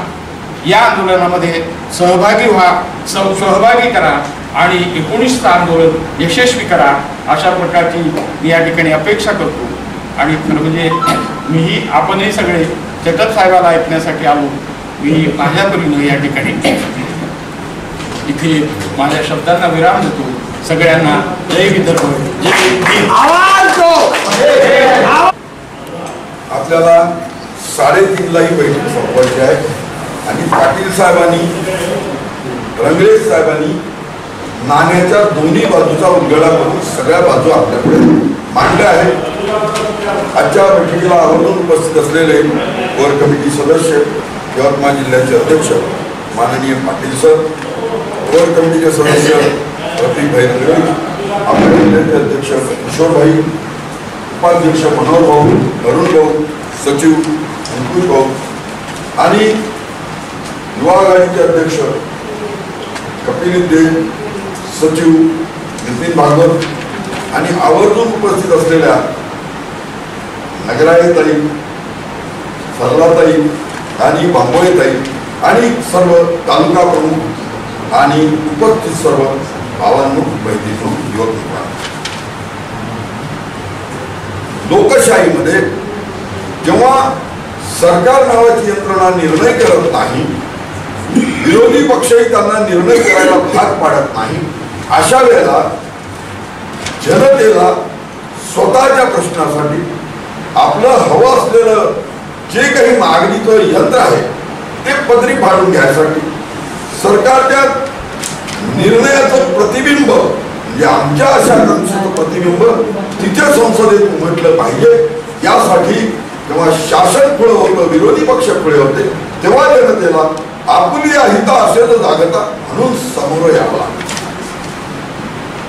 या आंदोलनामध्ये सहभागी करा आणि 19चं आंदोलन यशस्वी करा अशा प्रकारची मी या ठिकाणी अपेक्षा करतो. आणि खरं म्हणजे मीही आपणही सगळे चटप साहेबाला ऐकण्यासाठी आलो. मी माझ्या परीने या ठिकाणी इथे माझ्या शब्दांना विराम देतो. सगळ्यांना जय विदर्भ, जय भीम. आपल्याला 3:30लाही बैठक संपवायची आहे आणि पाटील साहेबांनी, रंगरेज साहेबांनी नाण्याच्या दोन्ही बाजूचा उलगडा करून सगळ्या बाजू आपल्याकडे मांडल्या आहेत. आजच्या बैठकीला आवर्जून उपस्थित असलेले कोर कमिटी सदस्य, यवतमाळ जिल्ह्याचे अध्यक्ष माननीय पाटील सर, कोर कमिटीचे सदस्य रफिकभाई रंगरेज, आपल्या जिल्ह्याचे अध्यक्ष किशोरभाई, उपाध्यक्ष मनोहर भाऊ, अरुण भाऊ, सचिव अंकुश भाऊ आणि युवा आघाडीचे अध्यक्ष कपिल देव, सचिव नितीन भागवत आणि आवर्जून उपस्थित असलेल्या नगराईताई, सरलाताई आणि बांबोळेताई आणि सर्व तालुका प्रमुख आणि उपस्थित सर्व भावांनो, बहिणींनो, युवक मित्रांनो, लोकशाहीमध्ये जेव्हा सरकार नावाची यंत्रणा निर्णय करत नाही, विरोधी पक्षही त्यांना निर्णय करायला भाग पाडत नाही, अशा वेळेला जनतेला स्वतःच्या प्रश्नासाठी आपलं हवं असलेलं जे काही मागणीचं यंत्र आहे ते पदरी फाडून घ्यायसाठी सरकारच्या निर्णयाचं प्रतिबिंब म्हणजे आमच्या अशा आकांक्षेचं प्रतिबिंब तिथे संसदेत उमटलं पाहिजे. यासाठी जेव्हा शासन खुळं होतं, विरोधी पक्ष खुळे होते, तेव्हा जनतेला आपुली अहिता असेल जागता म्हणून समोर यावं लागतं.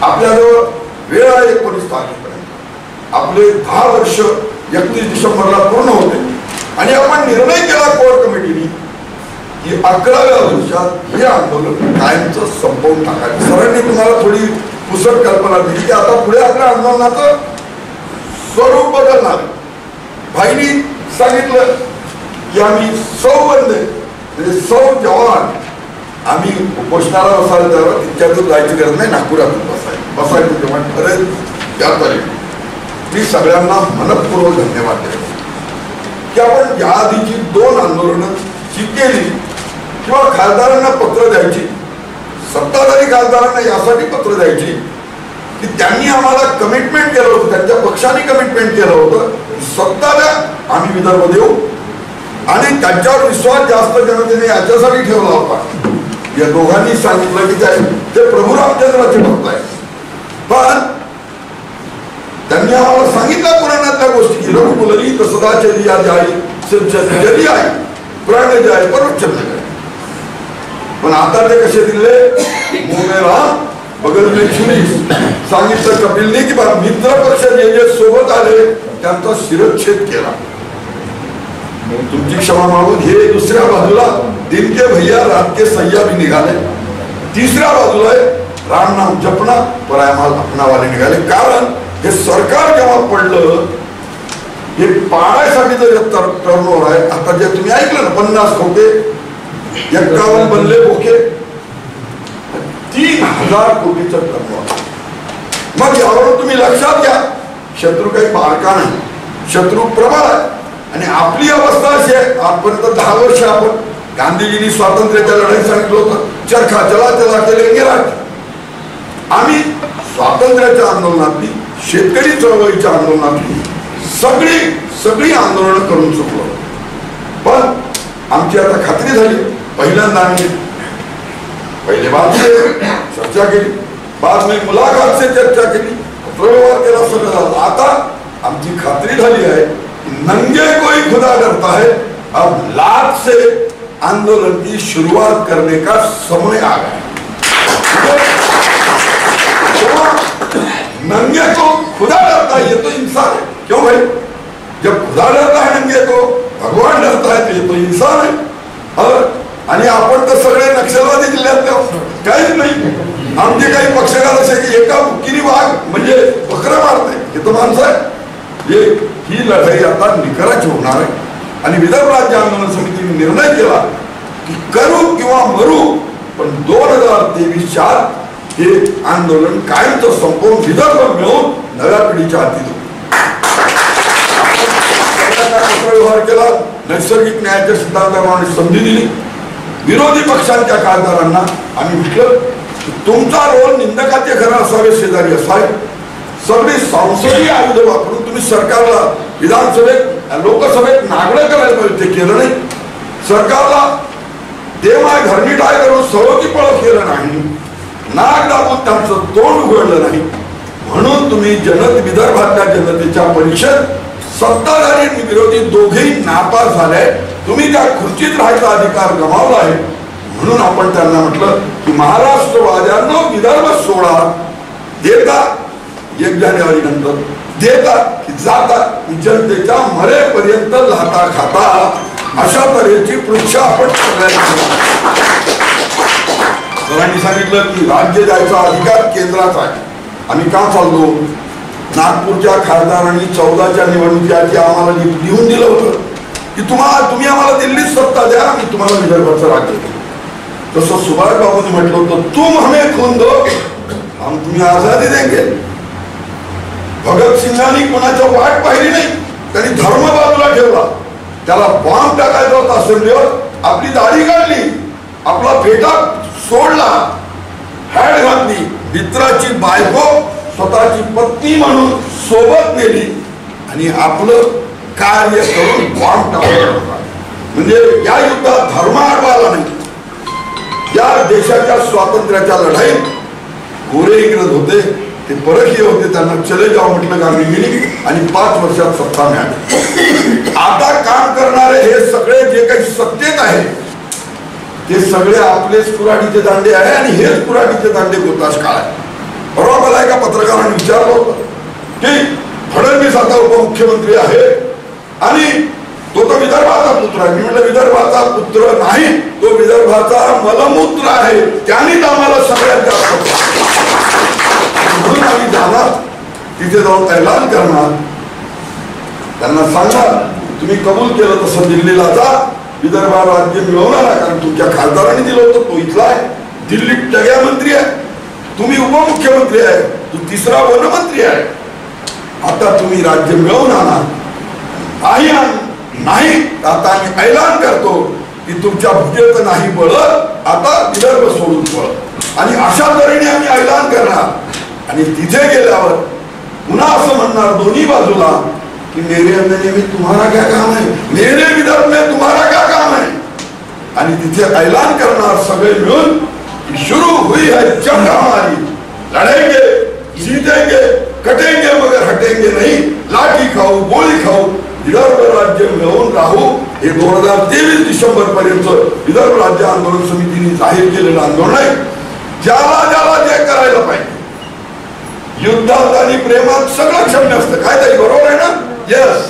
आपल्याजवळ वेळ आहे 19 तारखेपर्यंत. आपले 10 वर्ष 31 डिसेंबरला पूर्ण होते आणि आपण निर्णय केला कोर कमिटीने की 11व्या वर्षात हे आंदोलन कायमचं संपवून टाकायचं. सरांनी तुम्हाला थोडी पुसट कल्पना दिली की आता पुढे आपल्या आंदोलनाचं स्वरूप बदलणार. भाईनी सांगितलं की आम्ही सौबंद म्हणजे सौ जवान आम्ही उपोषणाला बसायला त्यावर तिच्यातून जायची गरज नाही, नागपुरातून बसायचं तेव्हा खरंच त्यात आले. मी सगळ्यांना मनपूर्वक धन्यवाद देतो की आपण या आधीची 2 आंदोलनं जी केली किंवा खासदारांना पत्र द्यायची, सत्ताधारी खासदारांना यासाठी पत्र द्यायची की त्यांनी आम्हाला कमिटमेंट केलं होतं, त्यांच्या पक्षाने कमिटमेंट केलं होतं सत्ता द्या आम्ही विदर्भ देऊ, आणि त्यांच्यावर विश्वास जास्त जनतेने याच्यासाठी ठेवला होता. या दोघांनी सांगितलं की ते प्रभू रामचंद्राचे भक्त आहे, पण त्यांनी आम्हाला सांगितलं पुराणातल्या गोष्टी की रघुकुलरी तसदा चलिया जाई जली आई प्राण जाय परवचंद. पण आता ते कसे दिले, मोमेरा बगल में छुरी. सांगितलं कपिलने की मित्र पक्ष जे सोबत आले त्यांचा शिरच्छेद केला. तुमची क्षमा मागून हे दुसऱ्या बाजूला दिनके भैया रात के सय्या भी निघाले, तिसऱ्या बाजूला राम नाम जपना परायमाल अपनावाले निघाले. कारण हे सरकार जेव्हा पडलं हे पाळायसाठी जर टर्नओव्हर आहे. आता जे तुम्ही ऐकलं ना 50 खोके 51 बनले बोके 3000 कोटीचं टर्नओव्हर. मग यावरून तुम्ही लक्षात घ्या शत्रू काही बारका नाही, शत्रू प्रबळ आहे. आणि आपली अवस्था अशी आहे, आजपर्यंत 10 वर्ष आपण गांधीजींनी स्वातंत्र्याच्या लढाई सांगितलं होतं चरखा चला चला केले राज्य. आम्ही स्वातंत्र्याच्या आंदोलनातली, शेतकरी चळवळीच्या आंदोलनातली सगळी आंदोलनं करून चुकलो. पण आमची आता खात्री झाली. पहिल्यांदा आम्ही पहिले बात चर्चा केली, बाद में मुलाकात से चर्चा केली, पत्रव्यवहार केला, सगळं झालं. आता आमची खात्री झाली आहे नंगे कोई खुदा डरता है, अब लात से आंदोलन की शुरुआत करने का समय आ गया. नंगे को खुदा डरता है, ये तो इंसान है. क्यों भाई, जब खुदा डरता है नंगे को, भगवान डरता है तो ये तो इंसान है. और आणि आपण तर सगळे नक्षलवादी जिल्ह्यातले काहीच नाही. आमचे काही पक्षकार असे की एका बुक्कीने वाघ म्हणजे बकरं मारते, हे तर माणसं आहे. ही लढाई आता निकराची होणार आहे. आणि विदर्भ राज्य आंदोलन समितीने निर्णय केला की करू किंवा मरू, पण 2023च्या हे आंदोलन कायमचं संपवून विदर्भ मिळवून नव्या पिढीच्या हाती देऊ. पत्रव्यवहार केला, नैसर्गिक न्यायाच्या सिद्धांताप्रमाणे संधी दिली. विरोधी पक्षांच्या खासदारांना आम्ही म्हटलं की तुमचा रोल निंदकाचे घर असावे, शेजारी असावे. सगळी संसदीय आयुध वापरून तुम्ही सरकारला विधानसभेत लोकसभेत नागडं करायला पाहिजे, ते केलं नाही. सरकारला देवाय घरणी टाय करून सरोकी पळ केलं नाही, नाक दाबून त्यांचं तोंड उघडलं नाही. म्हणून तुम्ही विदर्भातल्या जनतेच्या परीक्षेत सत्ताधारी आणि विरोधी दोघेही नापास झाले. तुम्ही त्या खुर्चीत राहायचा अधिकार गमावला आहे. म्हणून आपण त्यांना म्हटलं की महाराष्ट्रवाद्यांनो विदर्भ सोडा. देता 1 जानेवारी नंतर देता की जाता की जनतेच्या मरेपर्यंत लाथा खाता, अशा तऱ्हेची परीक्षा आपण सरांनी सांगितलं की राज्य द्यायचा अधिकार केंद्राचा आहे. आम्ही का चाललो, नागपूरच्या खासदारांनी 14च्या निवडणुकीआधी आम्हाला लिहून दिलं होतं की तुम्ही आम्हाला दिल्लीत सत्ता द्या, मी तुम्हाला विदर्भाचं राज्य देतो. तसं सुभाष बाबूंनी म्हटलं होतं तुम हमें खून दो हम तुम्हें आजादी देंगे. भगतसिंगांनी कोणाच्या वाट पाहिली नाही, त्यांनी धर्म बाजूला ठेवला. त्याला बॉम्ब टाकायचा होता असेंब्लीवर, आपली दाढी काढली, आपला फेटा सोडला, हॅड घातली, मित्राची बायको स्वतःची पत्नी म्हणून सोबत नेली आणि आपलं कार्य करून बॉम्ब टाकला. म्हणजे या युद्धात धर्म आडवाला नाही. या देशाच्या स्वातंत्र्याच्या लढाईत गोरे इंग्रज होते, ते परकीय होते, त्यांना चले जाव म्हटलं गांधींनी आणि 5 वर्षात सत्ता मिळाली. आता काम करणारे हे सगळे जे काही सत्तेत आहे ते सगळे आपलेच कुऱ्हाडीचे दांडे आहे आणि हेच कुऱ्हाडीचे दांडे गोताश काळ आहे. परवा मला एका पत्रकाराने विचारलं होतं की फडणवीस आता उपमुख्यमंत्री आहे आणि तो विदर्भाचा पुत्र आहे. मी म्हटलं विदर्भाचा पुत्र नाही, तो विदर्भाचा मलमूत्र आहे. त्यांनीच आम्हाला सगळ्यात जास्त म्हणून आम्ही जाणार, तिथे जाऊन ऐलान करणार, त्यांना सांगणार तुम्ही कबूल केलं तसं दिल्लीला जा, विदर्भात राज्य मिळवणार आहे. कारण तुमच्या खासदारांनी दिलं होतं, तो इथला आहे, दिल्लीत टग्या मंत्री आहे, तुम्ही उपमुख्यमंत्री आहे, तू तिसरा वनमंत्री आहे. आता तुम्ही राज्य मिळवून आणा. नाही आता आम्ही ऐलान करतो की तुमच्या भुजेत नाही बळत, आता विदर्भ सोडून पळ. आणि अशा तऱ्हेने आम्ही ऐलान करणार आणि तिथे गेल्यावर पुन्हा असं म्हणणार दोन्ही बाजूला कि मेरे अंदर में तुम्हारा क्या काम है, मेरे विदर्भ में तुम्हारा क्या काम है. आणि तिथे ऐलान करणार सगळे मिळून कि शुरू हुई है जंग हमारी, लड़ेंगे, जीतेंगे, कटेंगे मगर हटेंगे नहीं, लाठी खाऊ गोळी खाऊ विदर्भ राज्य मिळवून राहू. हे 2023 डिसेंबर पर्यंत विदर्भ राज्य आंदोलन समितीने जाहीर केलेलं आंदोलन आहे. ज्याला ज्याला जे करायला पाहिजे, युद्धात आणि प्रेमात सगळं क्षम्य असतं. काय ताई बरोबर आहे ना? यस.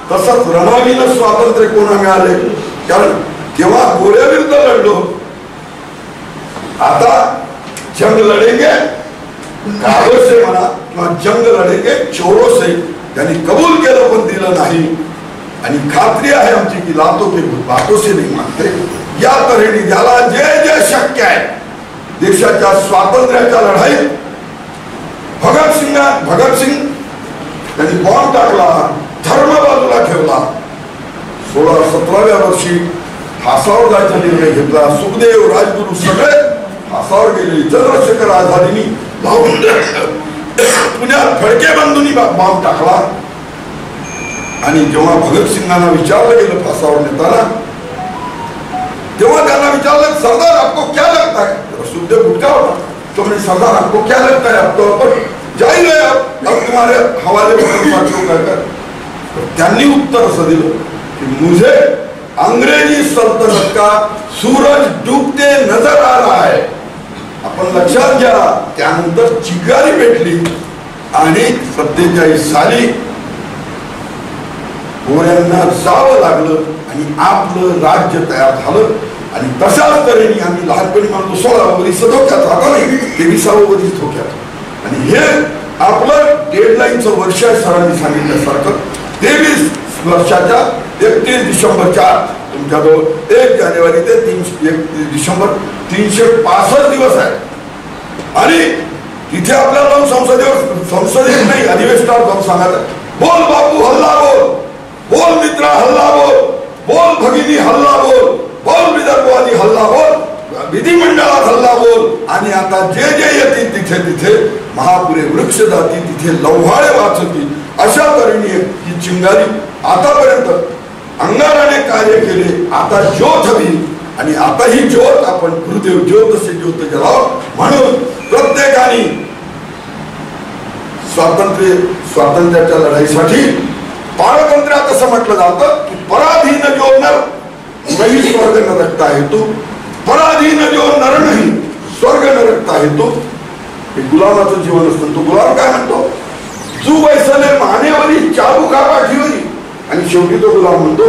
तसंच रणवीनं स्वातंत्र्य कोणा मिळाले, कारण तेव्हा गोऱ्याविरुद्ध लढलो, आता जंग लढेंगे काळो से म्हणा किंवा जंग लढेंगे चोरो से. त्यांनी कबूल केलं पण दिलं नाही आणि खात्री आहे आमची की लातो के बातों से नाही मानते. या तऱ्हेने ज्याला जे जे शक्य आहे देशाच्या स्वातंत्र्याच्या लढाईत भगत सिंग त्यांनी बॉम्ब टाकला, धर्म बाजूला ठेवला, 16-17व्या वर्षी फासावर जायचा निर्णय घेतला. सुखदेव राजगुरू सगळे फासावर गेले. चंद्रशेखर आझादींनी पुण्यात फडके बंधूंनी बॉम्ब टाकला. आणि जेव्हा भगतसिंगांना विचारलं गेलं फासावर नेताना, तेव्हा त्यांना विचारलं सरदार आपको क्या लगता है. सुखदेव गुटका होता, तो मैंने सरदार आपको क्या लगता है, अब तो अपन जा ही रहे, अब तुम्हारे हवाले कहकर. त्यांनी उत्तर असं दिलं की मुझे अंग्रेजी सल्तनत का सूरज डूबते नजर आ रहा है. आपण लक्षात घ्या, त्यानंतर चिंगारी पेटली आणि 47 साली गोऱ्यांना जावं लागलं आणि आपलं राज्य तयार झालं. आणि तशाच तऱ्हेने आम्ही लहानपणी म्हणतो 16 वर्ष धोक्यात, आता नाही 23 वर्ष धोक्यात. आणि हे आपलं डेडलाईनचं वर्ष आहे. सरांनी सांगितल्यासारखं 23 वर्षाच्या 31 डिसेंबरच्या तुमच्याजवळ 1 जानेवारी ते 31 डिसेंबर 365 दिवस आहे. आणि तिथे आपल्याला जाऊन संसदेत नाही अधिवेशनावर जाऊन सांगायचं, बोल बापू हल्ला बोल, बोल मित्रा हल्ला बोल, बोल भगिनी हल्ला बोल, बोल विदर्भवादी हल्ला बोल, विधिमंडळात हल्ला बोल. आणि आता जे जे येतील तिथे तिथे महापुरे वृक्ष जातील, तिथे लव्हाळे वाचतील. अशा तऱ्हेने ही चिंगारी आतापर्यंत अंगाराने कार्य केले. आता ज्योत हवी आणि आता ही ज्योत आपण गुरुदेव ज्योत से ज्योत जलाव म्हणून प्रत्येकाने स्वातंत्र्याच्या लढाईसाठी पारतंत्र्यात असं म्हटलं जातं की पराधीन जो नर नहीं स्वर्ग नरकता है तो, पराधीन जो नर नाही स्वर्ग नरकता है तो. हे गुलामाचं जीवन असतं. तो गुलाम काय म्हणतो, तू बैसले मानेवरी चाबू का पाठीवरी. आणि शेवटी तो गुलाम म्हणतो,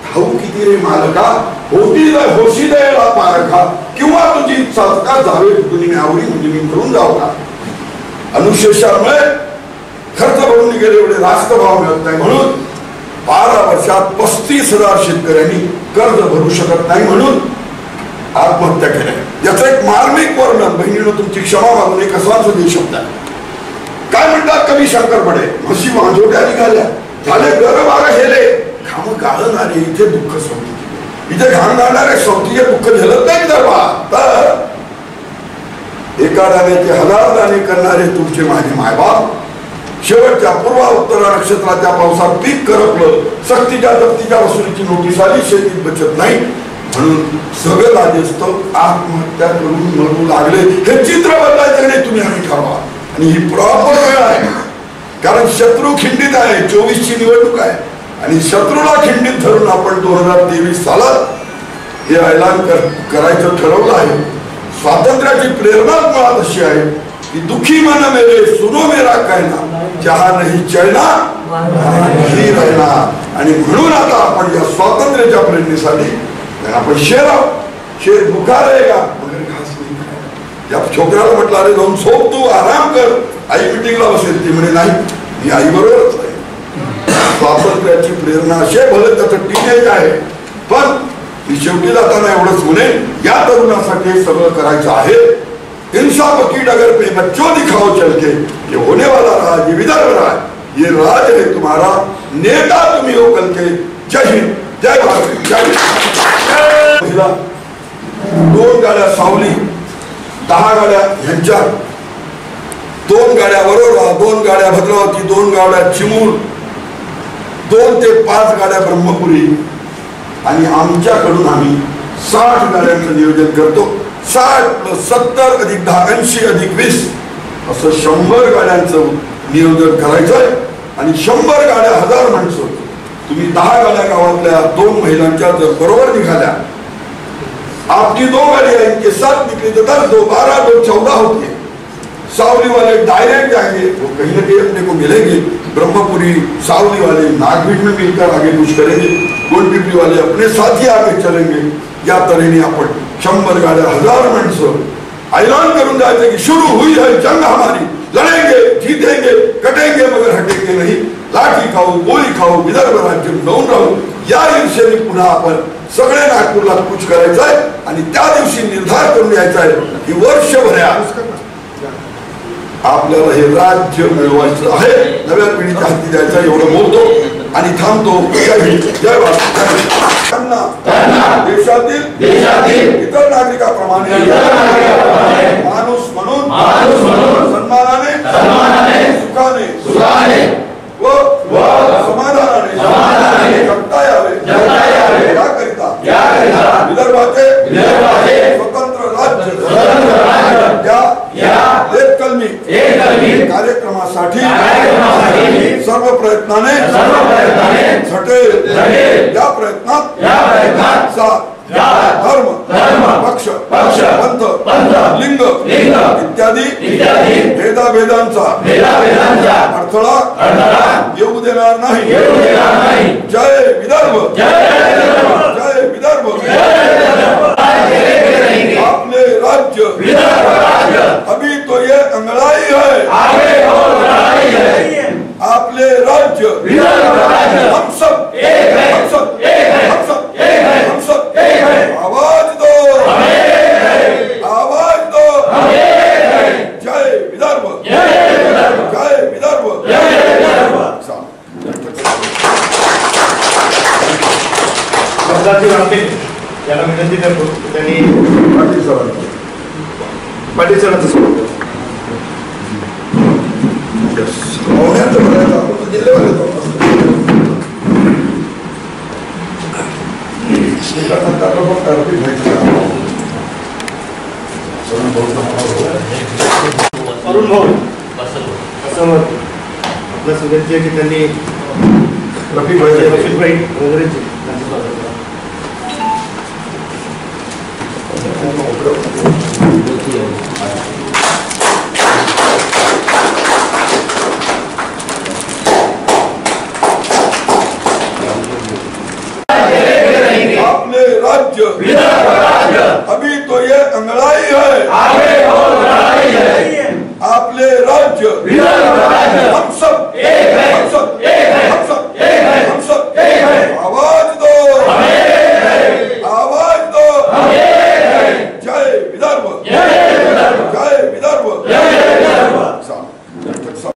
ठाऊ किती रे मालका, होशी द्यायला पारखा, किंवा तुझी इच्छा का जावे दुनियावरी, म्हणजे मी करून जाऊ का. अनुशेषामुळे खर्च भरून गेले एवढे रास्त भाव मिळत नाही म्हणून 12 वर्षात 35,000 शेतकऱ्यांनी कर्ज भरू शकत नाही म्हणून आत्महत्या केल्या. याचं एक मार्मिक वर्णन बहिणीनं तुमची क्षमा मागून एक असाच देऊ शकता. काय म्हणतात कवी शंकरपडे, म्हशी वांझोट्या निघाल्या, झाले गरबारा हेले, घाम गाळणारे इथे दुःख संपते. इथे घाम गाळणारे संपतीचे दुःख झेलत नाही विदर्भात. तर एका दाण्याचे 1000 दाणे करणारे तुमचे माझे मायबाप शेवटच्या पूर्वा उत्तर नक्षत्राच्या पावसात पीक करपलं, सक्तीच्या जप्तीच्या वसुलीची नोटीस आली, शेतीत बचत नाही म्हणून सगळं राज्यस्थ आत्महत्या करून मरू लागले. हे चित्र बदलायचं नाही, तुम्ही आम्ही ठरवा. आणि ही प्रॉपर वेळ आहे, कारण शत्रू खिंडित आहे. 24ची निवडणूक आहे आणि शत्रूला खिंडीत धरून आपण 2023 सालात हे ऐलान करायचं ठरवलं आहे. स्वातंत्र्याची प्रेरणा मुळात अशी आहे की दुखी मन मेरे सुनो मेरा कहना जहा नहीं चैना ही रहना. आणि म्हणून आता आपण या स्वातंत्र्याच्या प्रेरणेसाठी आपण शेर भुका रहेगा मगर घास नाही खाएगा. या छोकराला म्हटलं अरे जाऊन झोप तू आराम कर आई मिटिंगला बसेल. ती म्हणे नाही मी आई बरोबरच आहे. स्वातंत्र्याची प्रेरणा असे भले त्याचं टीनेज आहे पण मी शेवटी जाताना एवढंच म्हणे या तरुणासाठी हे सगळं करायचं आहे. इंसाफ की डगर पे बच्चों दिखाओ चल के ये होने वाला राज ये विदर्भ राज ये राज है तुम्हारा नेता तुम्ही हो कल के. जय हिंद जय भारत जय महिला 2 गाड्या सावली 10 गाड्या ह्यांच्या 2 गाड्या वरोरा 2 गाड्या भद्रावती 2 गाड्या चिमूर 2 ते 5 गाड्या ब्रह्मपुरी आणि आमच्याकडून आम्ही 60 गाड्यांचं नियोजन करतो. 60 + 70 + 10 80 + 20 असं 100 गाड्यांचं नियोजन करायचं आहे. आणि 100 गाड्या 1000 माणसं तुम्ही 10 गाड्या गावातल्या 2 महिलांच्या जर बरोबर निघाल्या आपकी 2 गाड़ियां इनके साथ निकली तो 10 2 12 2 14 होती है. सावली वाले डायरेक्ट जाएंगे वो कहीं ना कहीं अपने को मिलेंगे. ब्रह्मपुरी सावली वाले नागभीड़ में मिलकर आगे कुछ करेंगे. गोलपिपली वाले अपने साथ ही आगे चलेंगे. या तऱ्हेने आपण 100 गाड्या 1000 माणसं ऐलान करून जायचं की शुरू हुई है जंग हमारी लड़ेंगे जीतेंगे कटेंगे मगर हटेंगे नहीं. लाठी खाऊ गोळी खाऊ विदर्भ राज्य नवून राहू या ईर्षेने पुन्हा आपण सगळे नागपूरला कूच करायचं आहे. आणि त्या दिवशी निर्धार करून यायचा आहे की वर्षभरात आपल्याला हे राज्य मिळवायचं आहे. नव्या पिढीच्या हाती द्यायचं एवढं बोलतो आणि थांबतो. जय हिंद जय भारत. देशातील इतर नागरिकांप्रमाणे माणूस म्हणून सन्मानाने सुखाने व समाधानाने जगता यावे याकरिता विदर्भाचे स्वतंत्र राज्य या कलमी कार्यक्रमासाठी सर्व प्रयत्नाने झटेल. या प्रयत्नात धर्म पक्ष पंथ लिंग इत्यादी भेदाभेदांचा अडथळा येऊ देणार नाही. जय विदर्भ जय विदर्भ. आपले राज्य अभी तो ये अंगड़ाई है आपले राज्य हम सब हम सब हम सब हम सब आवाज दो आवाज दो. जय विदर्भ जय विदर्भ. याला विनंती करतो त्यांनी पाटील सरांचं अरुण भाऊ असं आपल्या सगळ्यांची की त्यांनी रफिक भाई वगैरे